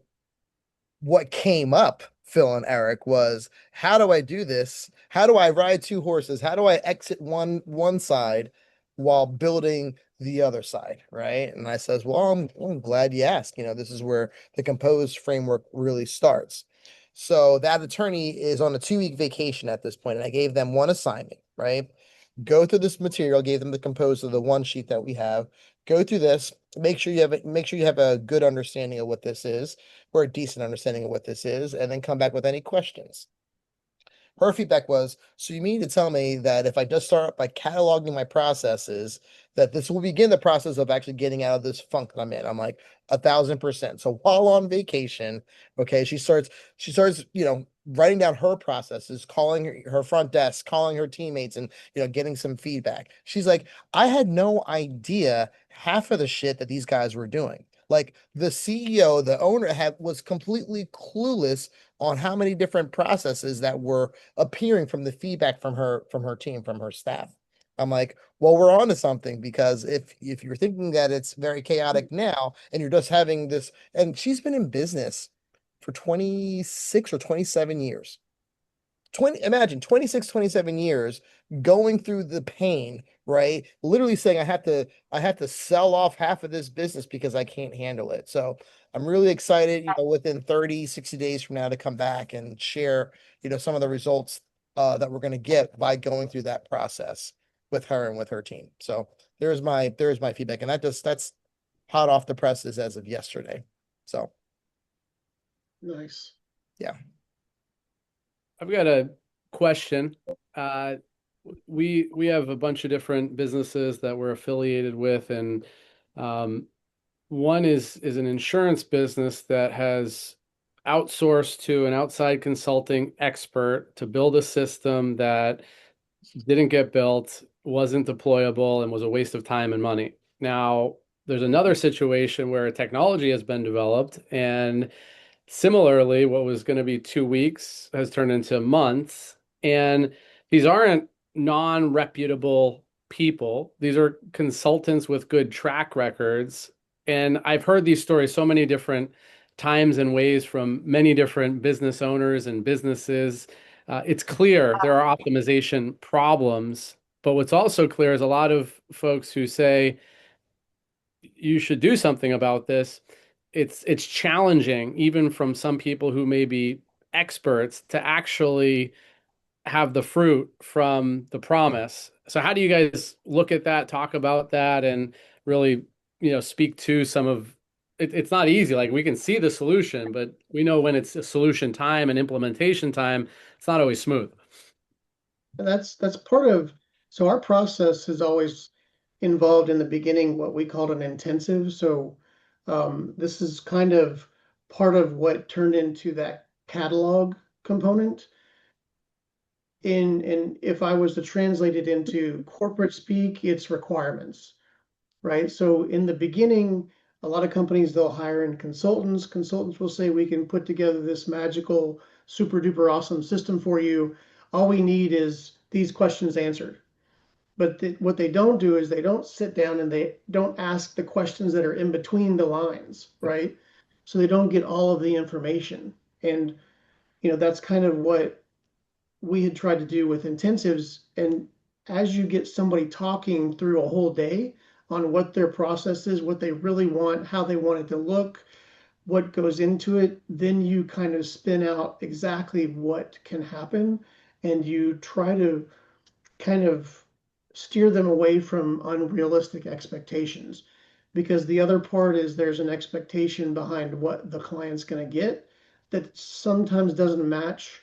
what came up, Phil and Eric, was how do I do this? How do I ride two horses? How do I exit one side while building the other side, right? And I says, well, I'm glad you asked. This is where the Compose framework really starts. So that attorney is on a 2-week vacation at this point, and I gave them one assignment, right? go through this material, gave them the composed of the one sheet that we have, go through this, make sure you have a good understanding of what this is, or a decent understanding of what this is, and then come back with any questions. Her feedback was, so you mean to tell me that if I just start by cataloging my processes, that this will begin the process of actually getting out of this funk that I'm in? I'm like, 1,000%. So while on vacation, okay, she starts, writing down her processes, calling her front desk, calling her teammates, and getting some feedback. She's like, I had no idea half of the shit that these guys were doing. Like the CEO, the owner was completely clueless on how many different processes that were appearing from the feedback from her team, from her staff. I'm like, well, we're on to something, because if you're thinking that it's very chaotic now and you're just having this, and she's been in business for 26 or 27 years. 26, 27 years going through the pain, right? Literally saying I have to sell off half of this business because I can't handle it. So I'm really excited, within 30, 60 days from now to come back and share, some of the results that we're going to get by going through that process with her and with her team. So there's my feedback. And that's hot off the presses as of yesterday. So Nice. yeah. I've got a question. We have a bunch of different businesses that we're affiliated with, and one is an insurance business that has outsourced to an outside consulting expert to build a system that didn't get built, wasn't deployable, and was a waste of time and money. Now, there's another situation where technology has been developed, and similarly, what was going to be 2 weeks has turned into months. And these aren't non-reputable people. These are consultants with good track records. And I've heard these stories so many different times and ways from many different business owners and businesses. It's clear there are optimization problems. But what's also clear is a lot of folks who say you should do something about this. It's challenging, even from some people who may be experts, to actually have the fruit from the promise. So how do you guys look at that, talk about that, and really, speak to some of it? It's not easy. Like, we can see the solution, but we know when it's a solution time and implementation time, it's not always smooth. And that's part of, so our process has always involved in the beginning what we called an intensive. So this is kind of part of what turned into that catalog component. And if I was to translate it into corporate speak, it's requirements, right? So in the beginning, a lot of companies, they'll hire in consultants. Consultants will say, we can put together this magical, super duper awesome system for you. All we need is these questions answered. But what they don't do is they don't sit down and they don't ask the questions that are in between the lines, right? So they don't get all of the information. And, that's kind of what we had tried to do with intensives. And as you get somebody talking through a whole day on what their process is, what they really want, how they want it to look, what goes into it, then you kind of spin out exactly what can happen. And you try to kind of steer them away from unrealistic expectations. Because the other part is there's an expectation behind what the client's going to get that sometimes doesn't match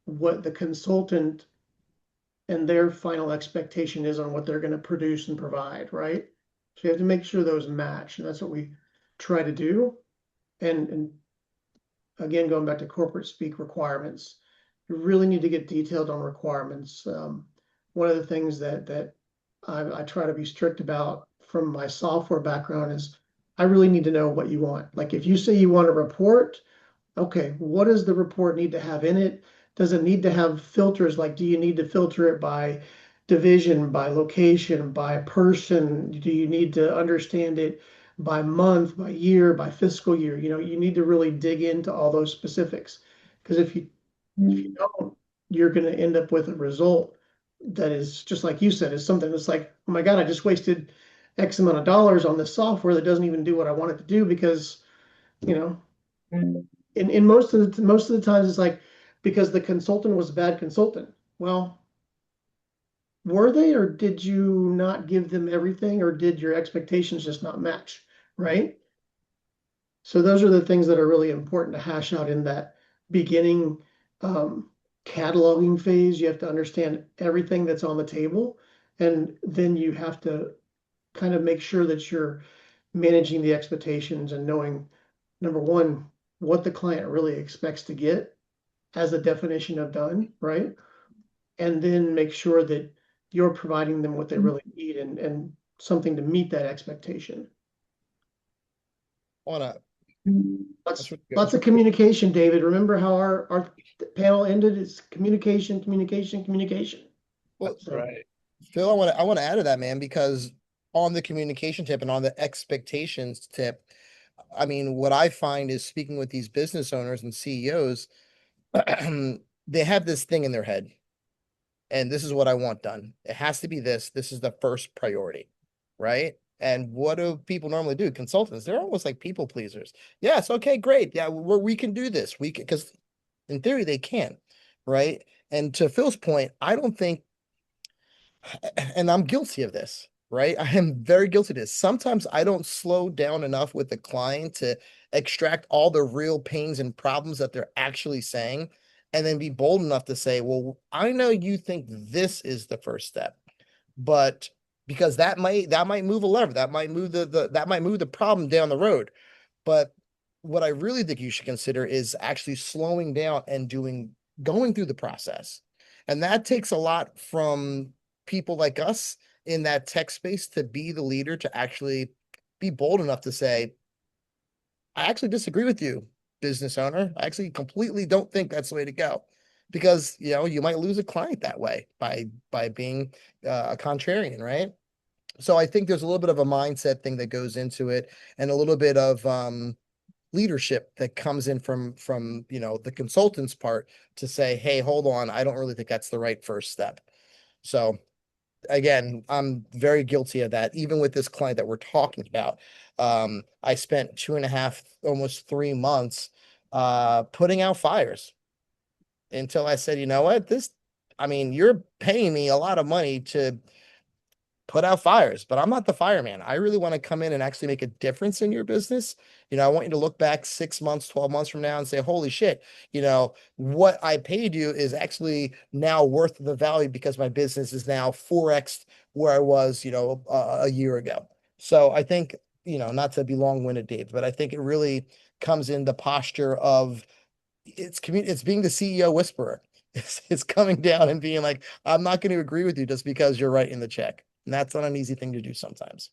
what the consultant and their final expectation is on what they're going to produce and provide, right? So you have to make sure those match, and that's what we try to do. And again, going back to corporate speak requirements, you really need to get detailed on requirements. One of the things that I try to be strict about from my software background is I really need to know what you want. Like if you say you want a report, okay, what does the report need to have in it? Does it need to have filters? Like, do you need to filter it by division, by location, by person? Do you need to understand it by month, by year, by fiscal year? You need to really dig into all those specifics. Because if you don't, you're going to end up with a result that is just like you said, is something that's like, oh my God, I just wasted X amount of dollars on this software that doesn't even do what I want it to do because, you know, in most of the times it's like because the consultant was a bad consultant. Well, were they, or did you not give them everything, or did your expectations just not match, right? So those are the things that are really important to hash out in that beginning cataloging phase. You have to understand everything that's on the table, and then you have to kind of make sure that you're managing the expectations and knowing, number one, what the client really expects to get as a definition of done, right? And then make sure that you're providing them what they really need and something to meet that expectation. On a Lots, that's really good. lots of communication, David. Remember how our panel ended? It's communication, communication, communication. Well, So, Right. Phil, I want to add to that, man, because on the communication tip and on the expectations tip, I mean, what I find is speaking with these business owners and CEOs, they have this thing in their head, and this is what I want done. It has to be this. This is the first priority, right? And what do people normally do? Consultants, they're almost like people pleasers. Yes, okay, great. Yeah, we can do this. We can, because in theory they can, right? And to Phil's point, I don't think, and I'm guilty of this, right? I am very guilty of this. Sometimes I don't slow down enough with the client to extract all the real pains and problems that they're actually saying, and then be bold enough to say, well, I know you think this is the first step, but because that might move a lever, that might move that might move the problem down the road. But what I really think you should consider is actually slowing down and going through the process. And that takes a lot from people like us in that tech space to be the leader, to actually be bold enough to say, I actually disagree with you, business owner. I actually completely don't think that's the way to go. Because you might lose a client that way by being a contrarian, right? So I think there's a little bit of a mindset thing that goes into it, and a little bit of leadership that comes in from the consultant's part to say, hey, hold on, I don't really think that's the right first step. So again, I'm very guilty of that. Even with this client that we're talking about, I spent 2.5, almost 3 months putting out fires until I said, you know what, I mean, you're paying me a lot of money to put out fires, but I'm not the fireman. I really want to come in and actually make a difference in your business. I want you to look back 6 months, 12 months from now and say, holy shit, what I paid you is actually now worth the value because my business is now 4x where I was, a year ago. So I think, not to be long-winded, Dave, but I think it really comes in the posture of it's being the CEO whisperer. It's coming down and being like, I'm not going to agree with you just because you're writing the check. And that's not an easy thing to do sometimes.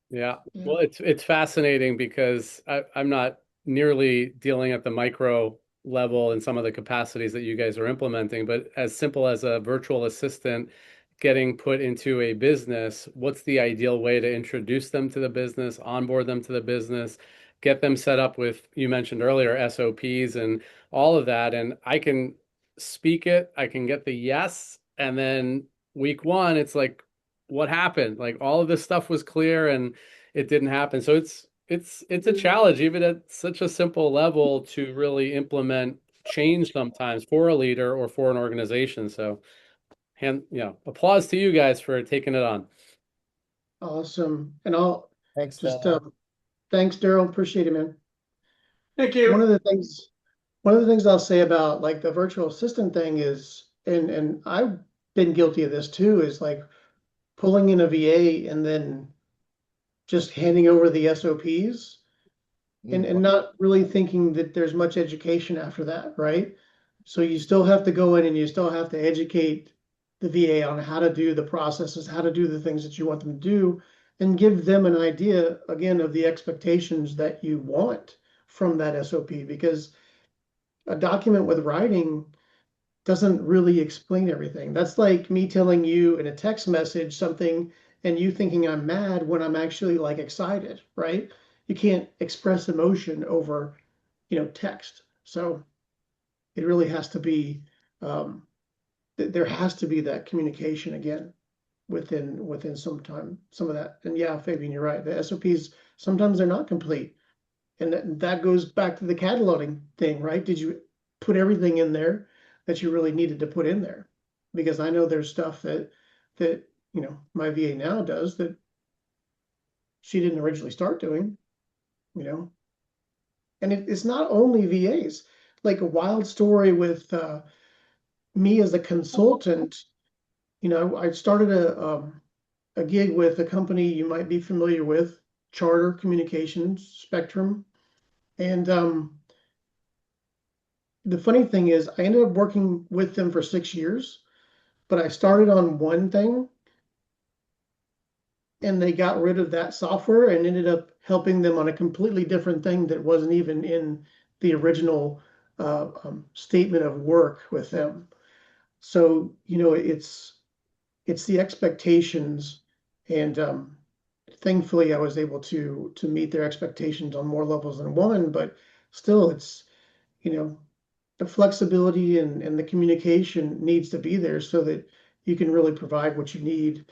Yeah. Yeah. Well, it's fascinating because I'm not nearly dealing at the micro level in some of the capacities that you guys are implementing, but as simple as a virtual assistant getting put into a business, what's the ideal way to introduce them to the business, onboard them to the business, get them set up with, you mentioned earlier, SOPs and all of that. And I can speak it, I can get the yes, and then week one, it's like, what happened? Like all of this stuff was clear and it didn't happen. So it's a challenge, even at such a simple level, to really implement change sometimes for a leader or for an organization. So applause to you guys for taking it on. awesome. And I'll Thanks, just, Phil. thanks, Daryl. Appreciate it, man. Thank One you. of the things, one of the things I'll say about like the virtual assistant thing is, and I've been guilty of this too, is like pulling in a VA and then just handing over the SOPs and not really thinking that there's much education after that, right? So you still have to go in and you still have to educate the VA on how to do the processes, how to do the things that you want them to do, and give them an idea again of the expectations that you want from that SOP, because a document with writing doesn't really explain everything. That's like me telling you in a text message something and you thinking I'm mad when I'm actually like excited, right? You can't express emotion over, text. So it really has to be, there has to be that communication again within some of that. And yeah, Fabian, you're right. The SOPs, sometimes they're not complete. And that goes back to the cataloging thing, right? Did you put everything in there that you really needed to put in there? Because I know there's stuff that that, you know, my VA now does that she didn't originally start doing, you know. And it's not only VAs, like a wild story with me as a consultant. You know, I started a gig with a company you might be familiar with, Charter Communications, Spectrum. And the funny thing is, I ended up working with them for 6 years, but I started on one thing and they got rid of that software and ended up helping them on a completely different thing that wasn't even in the original statement of work with them. So, you know, it's the expectations, and thankfully I was able to meet their expectations on more levels than one, but still it's, you know, the flexibility and the communication needs to be there so that you can really provide what you need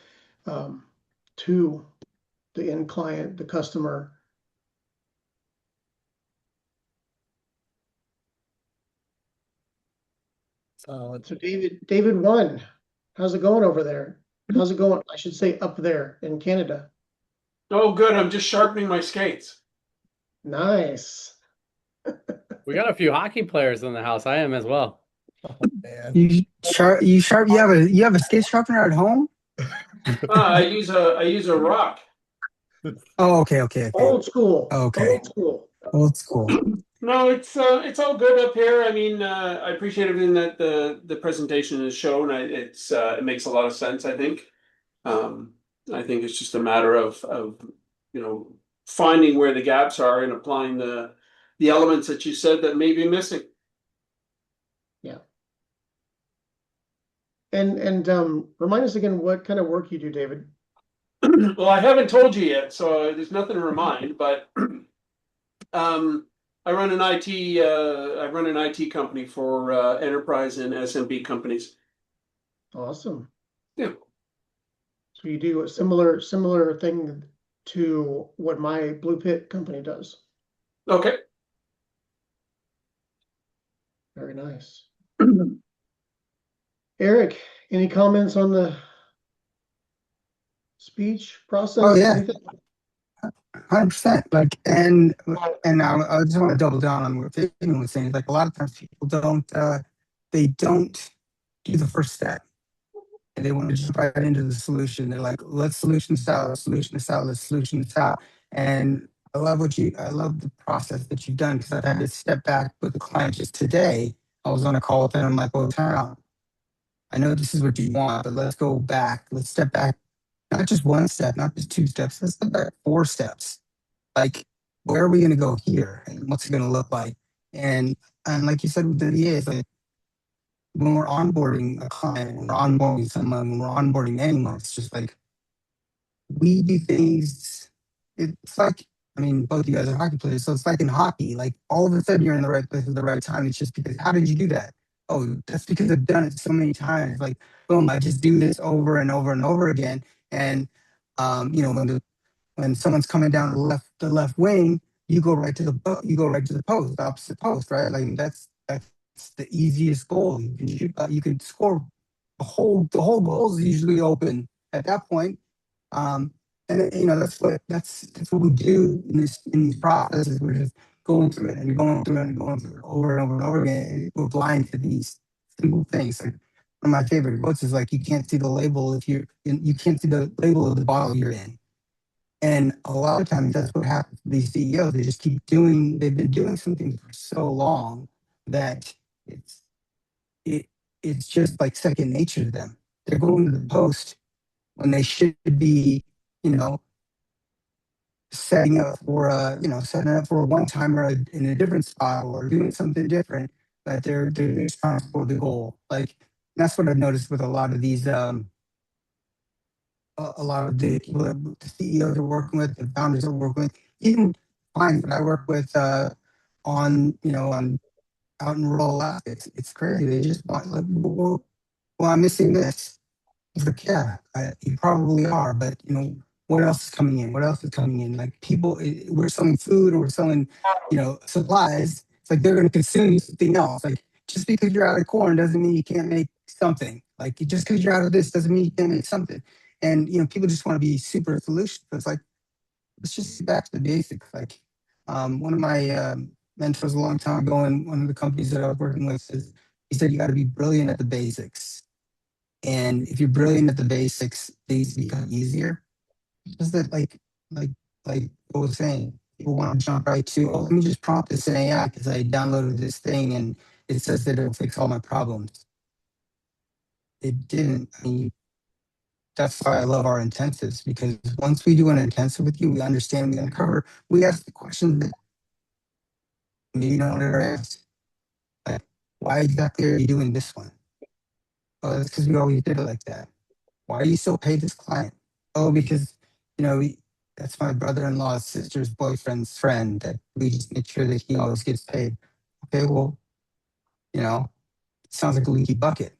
um, to the end client, the customer. Solid. So David one, how's it going over there? How's it going? I should say up there in Canada. Oh, good. I'm just sharpening my skates. Nice. We got a few hockey players in the house. I am as well. Man. You have a skate sharpener at home? I use a rock. Oh, okay. Old school. Okay. Old school. Old school. No, it's all good up here. I mean, I appreciate everything that the presentation has shown. It makes a lot of sense, I think. I think it's just a matter of you know, finding where the gaps are and applying the elements that you said that may be missing. Yeah. And remind us again what kind of work you do, David. Well, I haven't told you yet, so there's nothing to remind, but I run an IT company for enterprise and SMB companies. Awesome. Yeah. So you do a similar thing to what my Blue Pit company does. Okay. Very nice. Eric, any comments on the speech process? Oh, yeah. Anything? 100%. Like, and I just want to double down on what Fabian was saying. Like, a lot of times people don't do the first step, and they want to jump right into the solution. They're like, let's solution this out, let's solution this out, let's solution this out. And I love the process that you've done, because I've had to step back with the client just today. I was on a call with them. I'm like, well, turn around. I know this is what you want, but let's go back. Let's step back. Not just one step, not just two steps. Let's step back 4 steps. Like, where are we going to go here, and what's it going to look like? And like you said with the VA, it's like when we're onboarding a client, when we're onboarding someone, when we're onboarding anyone, it's just like we do things. It's like, I mean, both you guys are hockey players, so it's like in hockey. Like, all of a sudden you're in the right place at the right time. It's just because, how did you do that? Oh, that's because I've done it so many times. Like, boom, I just do this over and over and over again. And you know, when someone's coming down the left wing, you go right to the post, opposite post, right? Like, that's the easiest goal. You can shoot, you can score. The whole goal is usually open at that point. And you know, that's what we do in these processes. We're just going through it and going through it and going through it over and over and over again. And we're blind to these simple things. Like, one of my favorite quotes is like, you can't see the label you can't see the label of the bottle you're in. And a lot of times that's what happens to these CEOs. They just they've been doing something for so long that it's just like second nature to them. They're going to the post when they should be, you know, setting up for a one timer in a different spot, or doing something different, but they're just trying to score the goal. Like, that's what I've noticed with a lot of these a lot of the people that the CEOs are working with, the founders are working with, even clients that I work with on out in rural Alaska. It's crazy. They just want, like, well, I'm missing this. It's like, yeah, you probably are, but you know, what else is coming in? What else is coming in? Like, people, we're selling food, or we're selling, supplies. It's like they're going to consume something else. Like, just because you're out of corn doesn't mean you can't make something. Like just because you're out of this doesn't mean you can't make something. And people just want to be super solution. It's like let's just get back to the basics. Like one of my mentors a long time ago in one of the companies that I was working with says he said you got to be brilliant at the basics. And if you're brilliant at the basics, things become easier. Just that like what I was saying, people want to jump right to, oh, let me just prompt this in AI because I downloaded this thing and it says that it'll fix all my problems. It didn't. I mean, that's why I love our intensives, because once we do an intensive with you, we understand, we uncover, we ask the question that maybe no one ever asked. Like, why exactly are you doing this one? Oh, that's because we always did it like that. Why do you still pay this client? Oh, because, that's my brother-in-law's sister's boyfriend's friend that we just make sure that he always gets paid. Okay, well, it sounds like a leaky bucket.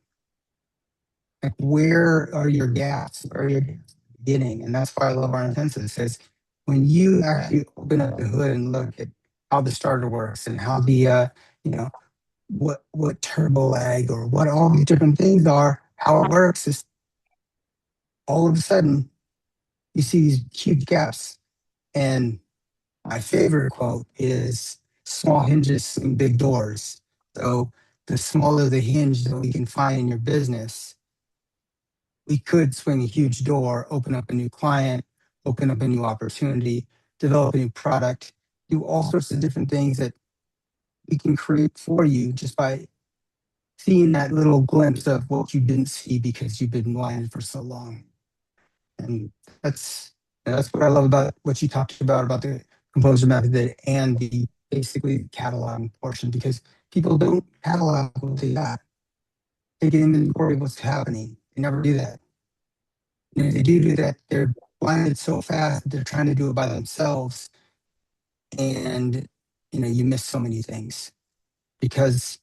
Like, where are your gaps? Where are your gaps at the beginning? And that's why I love our intensive. It says when you actually open up the hood and look at how the starter works and how the what turbo lag or what all these different things are, how it works is all of a sudden you see these huge gaps. And my favorite quote is small hinges swing big doors. So the smaller the hinge that we can find in your business, we could swing a huge door, open up a new client, open up a new opportunity, develop a new product, do all sorts of different things that we can create for you just by seeing that little glimpse of what you didn't see because you've been blinded for so long. And that's what I love about what you talked about the composer method and the basically cataloging portion, because people don't catalog what they got. They get inventory of what's happening. They never do that. If they do that, they're blinded so fast that they're trying to do it by themselves. And you miss so many things because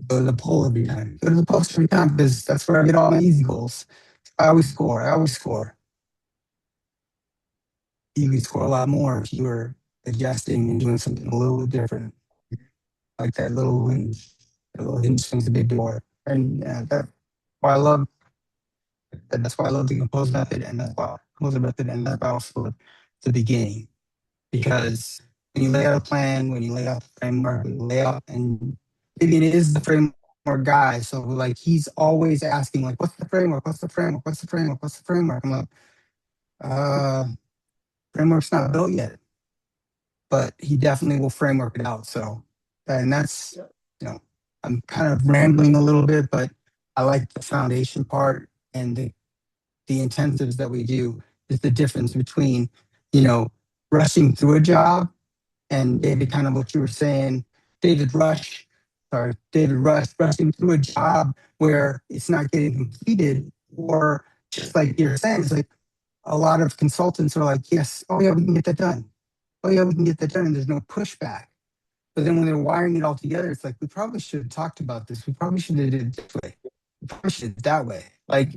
go to the poll every time. Go to the post every time because that's where I get all my easy goals. I always score. I always score. You could score a lot more if you were adjusting and doing something a little bit different, like that little hinge. That little hinge swings a big door, and that's why I love. That's why I love the compose method, and that's why composer method, and that's why I also love the beginning, because when you lay out a plan, when you lay out the framework, when you lay out, and maybe it is the framework guy, so like he's always asking like, what's the framework? What's the framework? What's the framework? What's the framework? I'm like, framework's not built yet, but he definitely will framework it out. So, and that's, I'm kind of rambling a little bit, but I like the foundation part and the intensives that we do is the difference between, rushing through a job and David, kind of what you were saying, David Rush, rushing through a job where it's not getting completed, or just like you're saying, it's like a lot of consultants are like, yes, oh yeah, we can get that done. Oh yeah, we can get that done. And there's no pushback. But then when they're wiring it all together, it's like, we probably should have talked about this. We probably should have did it this way. We probably should have did it that way. Like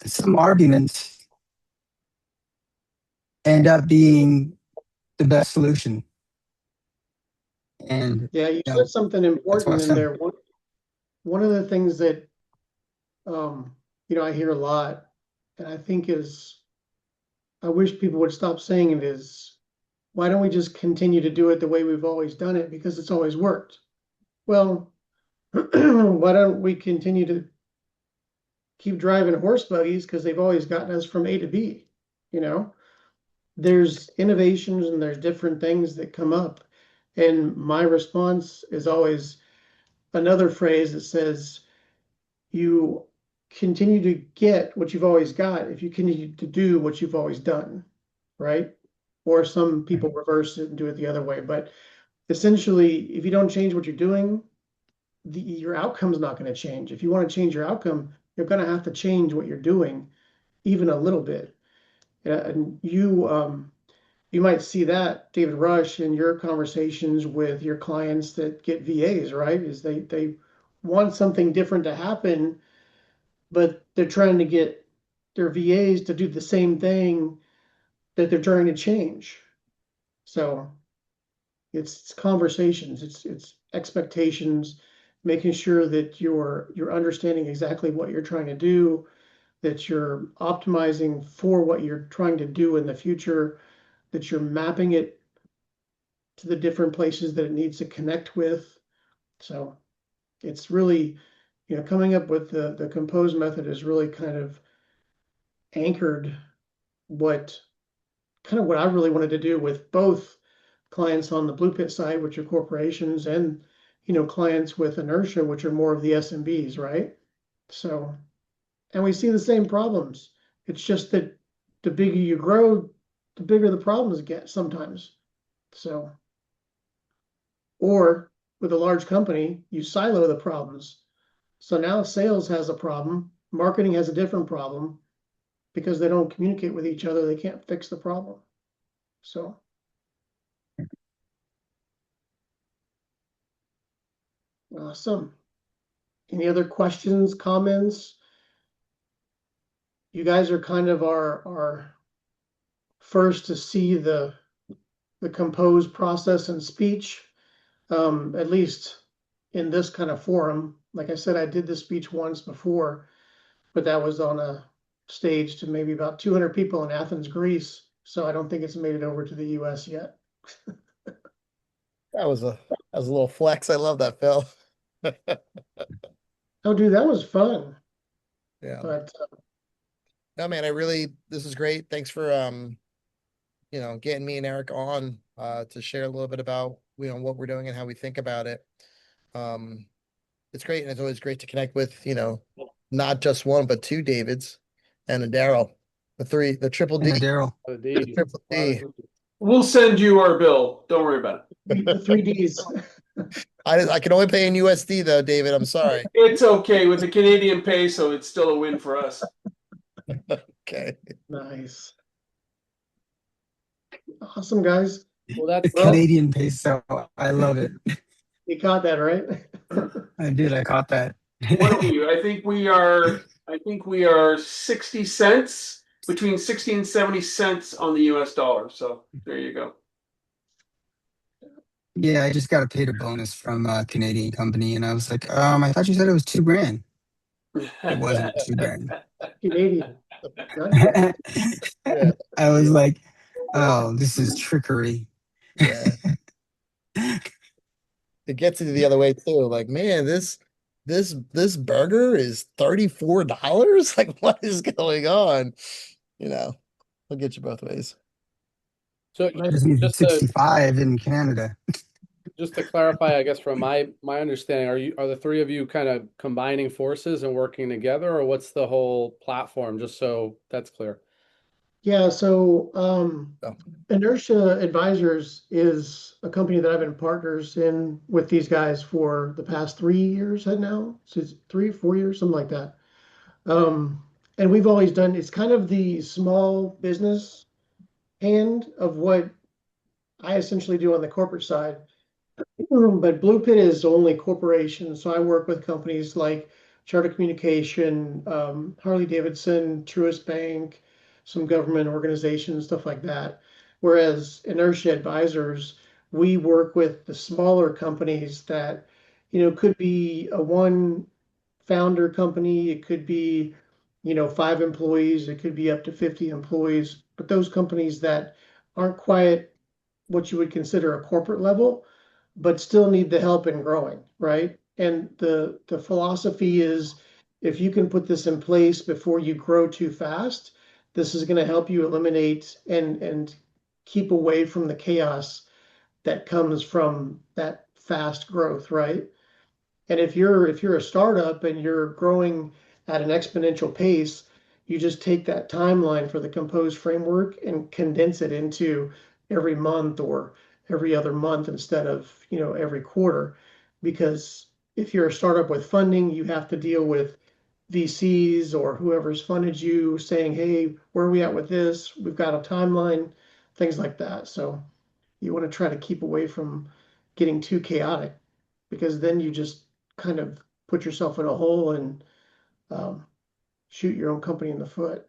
some arguments end up being the best solution. And Yeah, you said something important in said. there. One of the things that I hear a lot, and I think I wish people would stop saying it, is why don't we just continue to do it the way we've always done it because it's always worked? Well, why don't we continue to keep driving horse buggies because they've always gotten us from A to B? There's innovations and there's different things that come up. And my response is always another phrase that says, you continue to get what you've always got if you continue to do what you've always done, right? Or some people reverse it and do it the other way. But essentially, if you don't change what you're doing, your outcome's not going to change. If you want to change your outcome, you're going to have to change what you're doing, even a little bit. And you might see that, David Rush, in your conversations with your clients that get VAs, right? Is they want something different to happen, but they're trying to get their VAs to do the same thing that they're trying to change. So it's conversations, it's expectations, making sure that you're understanding exactly what you're trying to do, that you're optimizing for what you're trying to do in the future, that you're mapping it to the different places that it needs to connect with. So it's really, coming up with the compose method is really kind of anchored what what I really wanted to do with both clients on the Blue Pit side, which are corporations, and clients with Inertia, which are more of the SMBs, right? So, and we see the same problems. It's just that the bigger you grow, the bigger the problems get sometimes. So, or with a large company, you silo the problems. So now sales has a problem, marketing has a different problem because they don't communicate with each other. They can't fix the problem. So, awesome. Any other questions, comments? You guys are kind of our first to see the compose process and speech, at least in this kind of forum. Like I said, I did this speech once before, but that was on a stage to maybe about 200 people in Athens, Greece. So I don't think it's made it over to the US yet. That was a little flex. I love that, Phil. Oh, dude, that was fun. Yeah. But No, man, this is great. Thanks for getting me and Eric on to share a little bit about what we're doing and how we think about it. It's great, and it's always great to connect with not just one but two Davids and a Daryl, the triple D, And Daryl. the triple D. We'll send you our bill. Don't worry about it. the 3Ds. I can only pay in USD though, David. I'm sorry. It's okay with the Canadian peso. It's still a win for us. Okay. Nice. Awesome, guys. Well, that's Canadian peso. I love it. You caught that, right? I did. I caught that. What are we? I think we are 60 cents, between 60 and 70 cents on the US dollar. So there you go. Yeah, I just got a paid a bonus from a Canadian company, and I was like, I thought you said it was $2,000. It wasn't $2,000. Canadian. Nice. Yeah. I was like, oh, this is trickery. Yeah. It gets you the other way too. Like, man, this burger is $34. Like, what is going on? I'll get you both ways. so I just need just to 65 in Canada. just to clarify, I guess from my understanding, are the three of you kind of combining forces and working together, or what's the whole platform? Just so that's clear. Yeah, so Oh. Inertia Advisors is a company that I've been partners in with these guys for the past 3 years now. So it's 3, 4 years, something like that. And we've always done, it's kind of the small business hand of what I essentially do on the corporate side. But Blue Pit is only corporation. So I work with companies like Charter Communication, Harley Davidson, Truist Bank, some government organizations, stuff like that. Whereas Inertia Advisors, we work with the smaller companies that, could be a one founder company, it could be, 5 employees, it could be up to 50 employees, but those companies that aren't quite what you would consider a corporate level, but still need the help in growing, right? And the philosophy is if you can put this in place before you grow too fast, this is going to help you eliminate and keep away from the chaos that comes from that fast growth, right? And if you're a startup and you're growing at an exponential pace, you just take that timeline for the Compose framework and condense it into every month or every other month instead of, every quarter. Because if you're a startup with funding, you have to deal with VCs or whoever's funded you saying, hey, where are we at with this? We've got a timeline, things like that. So you want to try to keep away from getting too chaotic because then you just kind of put yourself in a hole and shoot your own company in the foot.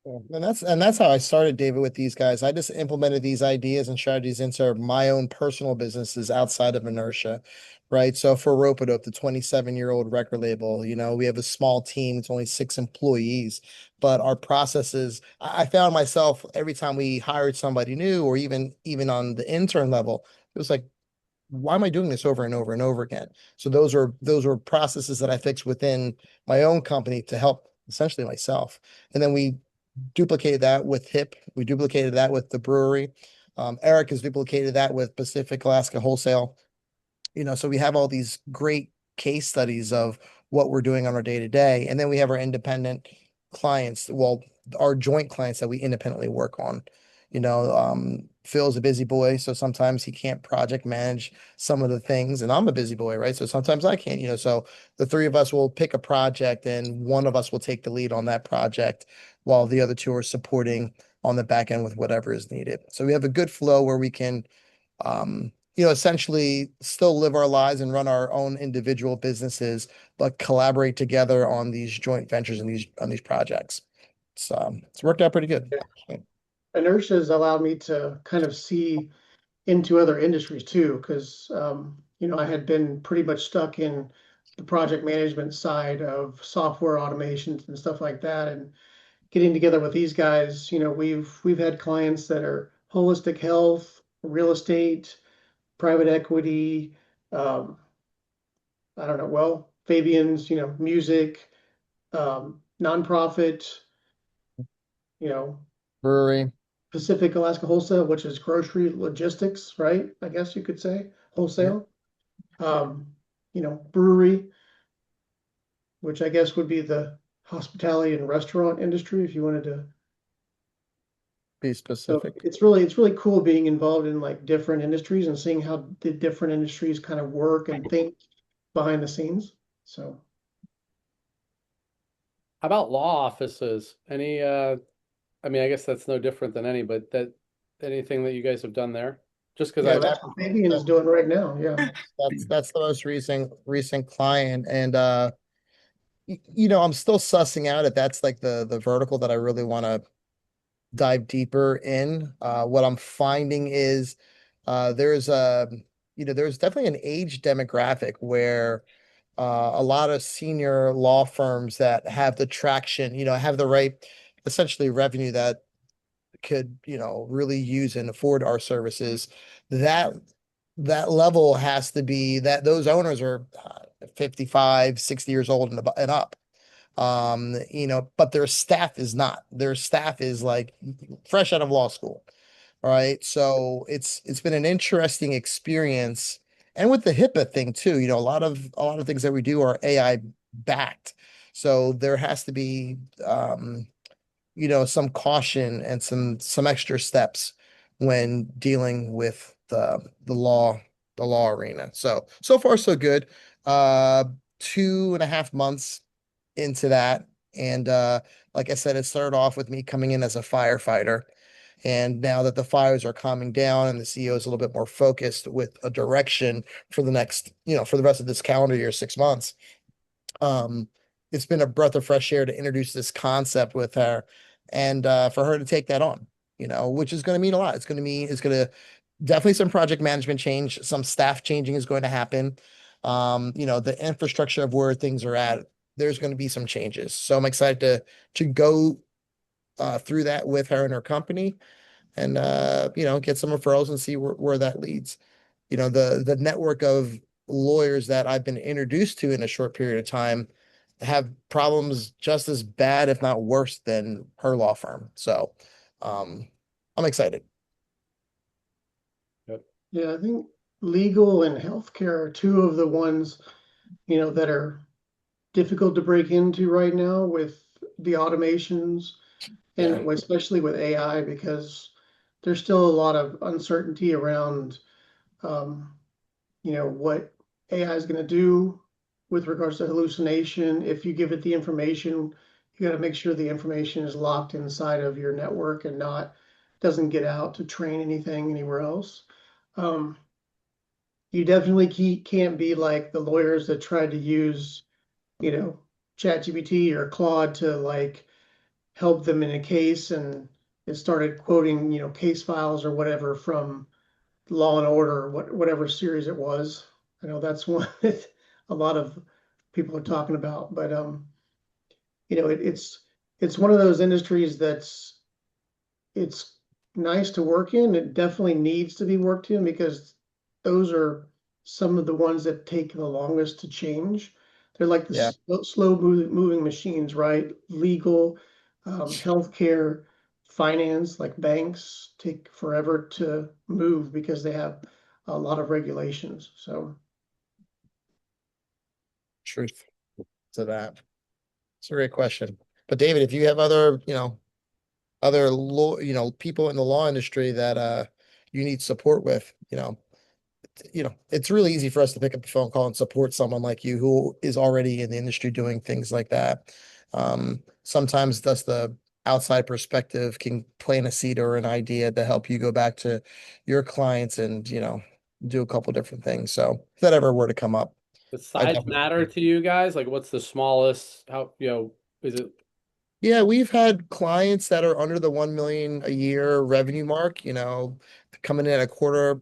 Yeah, and that's how I started, David, with these guys. I just implemented these ideas and strategies into my own personal businesses outside of Inertia, right? So for Rope-A-Dope, the 27-year-old record label, we have a small team. It's only 6 employees, but our processes, I found myself every time we hired somebody new, or even on the intern level, it was like, why am I doing this over and over and over again? So those were processes that I fixed within my own company to help essentially myself. And then we duplicated that with HIP. We duplicated that with the brewery. Eric has duplicated that with Pacific Alaska Wholesale. So we have all these great case studies of what we're doing on our day to day. And then we have our independent clients, well, our joint clients that we independently work on. Phil's a busy boy, so sometimes he can't project manage some of the things, and I'm a busy boy, right? So sometimes I can't. So the three of us will pick a project and one of us will take the lead on that project while the other two are supporting on the back end with whatever is needed. So we have a good flow where we can essentially still live our lives and run our own individual businesses, but collaborate together on these joint ventures and these projects. It's worked out pretty good. Inertia has allowed me to kind of see into other industries too, because I had been pretty much stuck in the project management side of software automations and stuff like that. And getting together with these guys, we've had clients that are holistic health, real estate, private equity, I don't know, well, Fabian's, music, nonprofit, you know, Brewery. Pacific Alaska Wholesale, which is grocery logistics, right? I guess you could say wholesale. Brewery, which I guess would be the hospitality and restaurant industry if you wanted to. Be So specific. it's really cool being involved in like different industries and seeing how the different industries kind of work and think behind the scenes. So How about law offices? Any, I mean, I guess that's no different than any, but anything that you guys have done there? Just because yeah, I, that's what Fabian's doing right now. Yeah. That's the most recent client. And I'm still sussing out if that's like the vertical that I really want to dive deeper in. What I'm finding is there's definitely an age demographic where a lot of senior law firms that have the traction, have the right essentially revenue that could, really use and afford our services. That level has to be that those owners are 55, 60 years old and up. But their staff is not. Their staff is like fresh out of law school. All right. So it's been an interesting experience. And with the HIPAA thing too, a lot of things that we do are AI backed. So there has to be some caution and some extra steps when dealing with the law arena. So far so good. 2.5 months into that. And like I said, it started off with me coming in as a firefighter. And now that the fires are calming down and the CEO is a little bit more focused with a direction for the next, for the rest of this calendar year, 6 months, um, it's been a breath of fresh air to introduce this concept with her and for her to take that on, which is going to mean a lot. It's going to definitely some project management change, some staff changing is going to happen. The infrastructure of where things are at, there's going to be some changes. So I'm excited to go through that with her and her company and get some referrals and see where that leads. The network of lawyers that I've been introduced to in a short period of time have problems just as bad, if not worse, than her law firm. So I'm excited. Yeah, I think legal and healthcare are two of the ones, that are difficult to break into right now with the automations and Yeah. especially with AI because there's still a lot of uncertainty around, what AI is going to do with regards to hallucination. If you give it the information, you got to make sure the information is locked inside of your network and doesn't get out to train anything anywhere else. Um, you definitely can't be like the lawyers that tried to use, ChatGPT or Claude to like help them in a case, and it started quoting, case files or whatever from Law and Order, whatever series it was. I know that's one that a lot of people are talking about, but it's one of those industries it's nice to work in. It definitely needs to be worked in because those are some of the ones that take the longest to change. They're like the Yeah, slow moving machines, right? Legal, healthcare, finance, like banks take forever to move because they have a lot of regulations. So truth to that. It's a great question. But David, if you have other, other law, people in the law industry that you need support with, it's really easy for us to pick up the phone call and support someone like you who is already in the industry doing things like that. Sometimes that's the outside perspective can plant a seed or an idea to help you go back to your clients and, do a couple different things. So if that ever were to come up, Does I size definitely. matter to you guys? Like, what's the smallest? How, is it? Yeah, we've had clients that are under the 1 million a year revenue mark, coming in at a quarter,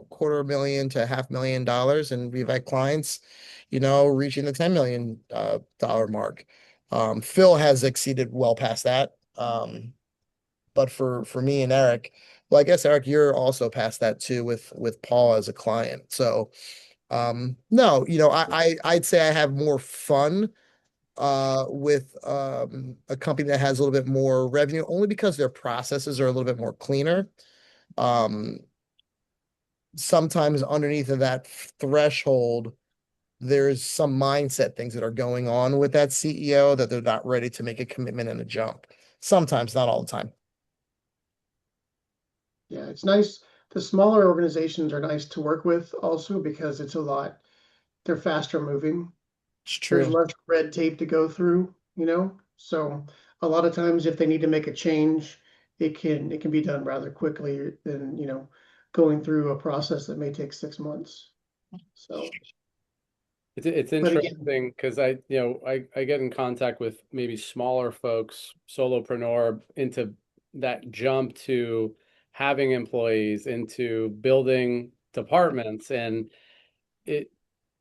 quarter million to $500,000. And we've had clients, reaching the 10 million dollar mark. Phil has exceeded well past that. But for me and Eric, well, I guess Eric, you're also past that too with Paul as a client. So no, I'd say I have more fun with a company that has a little bit more revenue, only because their processes are a little bit more cleaner. Um, Sometimes underneath of that threshold, there's some mindset things that are going on with that CEO that they're not ready to make a commitment and a jump. Sometimes, not all the time. yeah, it's nice. The smaller organizations are nice to work with also because they're faster moving. It's There's true. less red tape to go through, So a lot of times if they need to make a change, it can be done rather quickly than, going through a process that may take 6 months. So, It's but again, interesting because I get in contact with maybe smaller folks, solopreneur, into that jump to having employees, into building departments, and it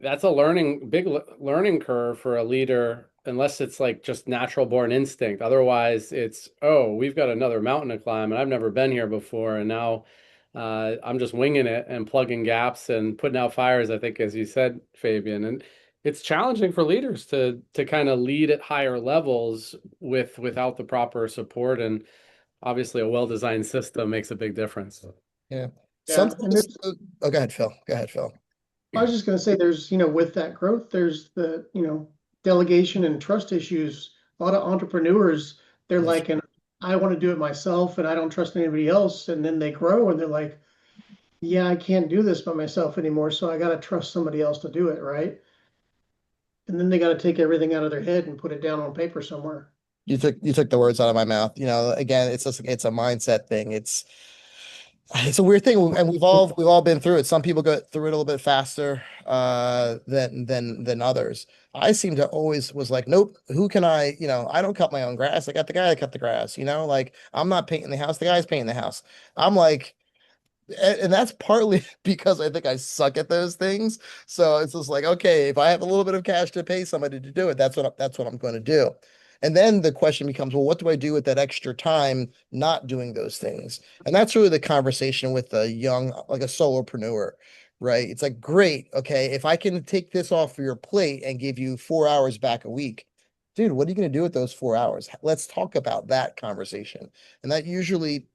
that's a learning curve for a leader, unless it's like just natural born instinct. Otherwise, it's, oh, we've got another mountain to climb, and I've never been here before, and now I'm just winging it and plugging gaps and putting out fires, I think, as you said, Fabian. And it's challenging for leaders to kind of lead at higher levels without the proper support. And obviously, a well-designed system makes a big difference. Yeah. yeah, and Sometimes, oh, go ahead, Phil. Go ahead, Phil. I was just going to say there's, with that growth, there's the, delegation and trust issues. A lot of entrepreneurs, they're Yes. like, and I want to do it myself and I don't trust anybody else. And then they grow and they're like, yeah, I can't do this by myself anymore. So I got to trust somebody else to do it. Right. And then they got to take everything out of their head and put it down on paper somewhere. You took the words out of my mouth. Again, it's a mindset thing. It's a weird thing, and we've all been through it. Some people go through it a little bit faster than others. I seem to always was like, nope, who can I don't cut my own grass. I got the guy that cut the grass, like I'm not painting the house, the guy's painting the house. I'm like, and that's partly because I think I suck at those things. So it's just like, okay, if I have a little bit of cash to pay somebody to do it, that's what I'm going to do. And then the question becomes, well, what do I do with that extra time not doing those things? And that's really the conversation with a young, like a solopreneur, right? It's like, great, okay, if I can take this off of your plate and give you 4 hours back a week, dude, what are you going to do with those 4 hours? Let's talk about that conversation. And that usually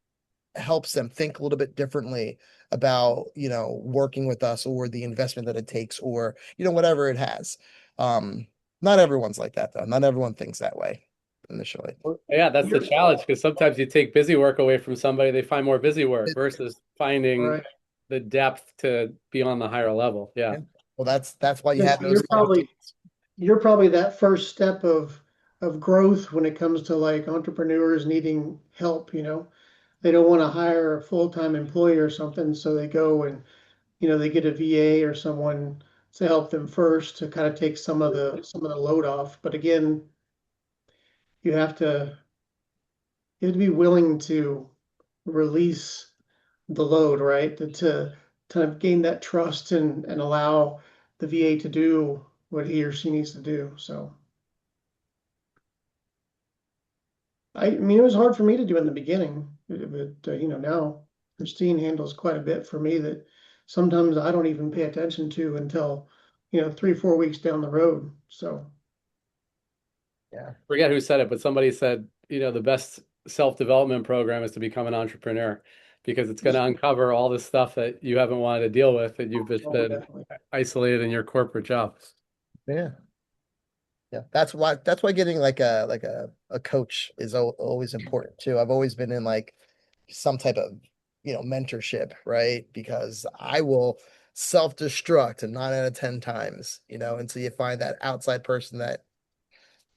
helps them think a little bit differently about working with us or the investment that it takes or whatever it has. Not everyone's like that though. Not everyone thinks that way initially. Yeah, that's the You're challenge, because sometimes you take busy work away from somebody, they find more busy work versus finding right. the depth to be on the higher level. Yeah. Yeah. Well, that's why you And have so those conversations. you're probably that first step of growth when it comes to like entrepreneurs needing help, They don't want to hire a full-time employee or something, so they go and they get a VA or someone to help them first to kind of take some of the load off. But again, you have to you have to be willing to release the load, right? To kind of gain that trust and allow the VA to do what he or she needs to do. So I mean, it was hard for me to do in the beginning, but you know, now Christine handles quite a bit for me that sometimes I don't even pay attention to until, you know, 3, 4 weeks down the road. So Forget who said it, but somebody said, the best self-development program is to become an entrepreneur because it's going to uncover all the stuff that you haven't wanted to deal with that you've just been definitely. isolated in your corporate job. Yeah. Yeah. That's why getting like a coach is always important too. I've always been in like some type of, mentorship, right? Because I will self-destruct 9 out of 10 times, until you find that outside person that,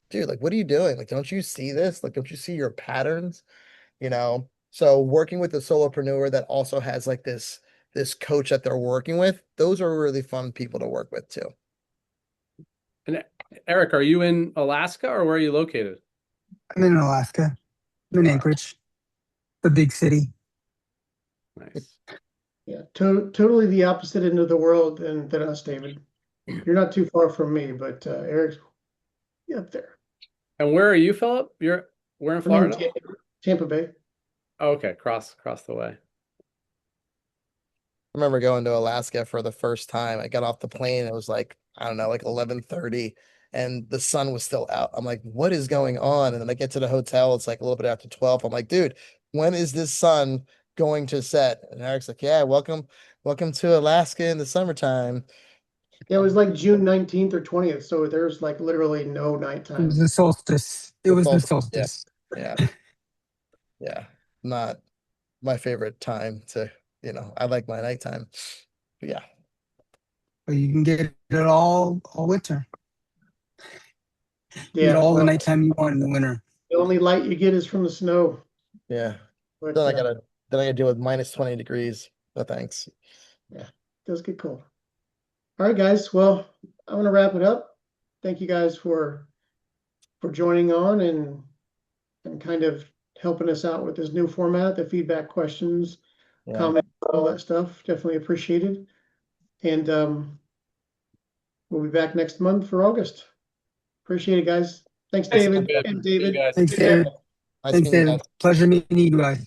dude, like, what are you doing? Like, don't you see this? Like, don't you see your patterns? So working with a solopreneur that also has like this coach that they're working with, those are really fun people to work with too. And Eric, are you in Alaska or where are you located? I'm in Alaska. I'm in Anchorage, the big city. Nice. Yeah, totally the opposite end of the world than us, David. You're not too far from me, but Eric's up there. And where are you, Philip? We're in I'm in Florida? Tampa Bay. Oh, okay, across the way. I remember going to Alaska for the first time. I got off the plane. It was like, I don't know, like 11:30 and the sun was still out. I'm like, what is going on? And then I get to the hotel. It's like a little bit after 12. I'm like, dude, when is this sun going to set? And Eric's like, yeah, welcome to Alaska in the summertime. Yeah, it was like June 19th or 20th, so there's like literally no It was nighttime. the solstice. It was the solstice. Yeah. Yeah. Not my favorite time to, I like my nighttime. But yeah. But you can get it all winter. You get Yeah, all the well, nighttime you want in the winter. the only light you get is from the snow. Yeah. But Then I gotta deal with minus 20 degrees. No thanks. it does get cold. All right, guys. Well, I'm gonna wrap it up. Thank you guys for joining on and kind of helping us out with this new format, the feedback questions, Yeah. comments, all that stuff. Definitely appreciated. And we'll be back next month for August. Appreciate it, guys. Thanks, Thanks, David David. and See you David. guys. Thanks, Take care. David. Nice Thanks, meeting you David. guys. Pleasure meeting you guys.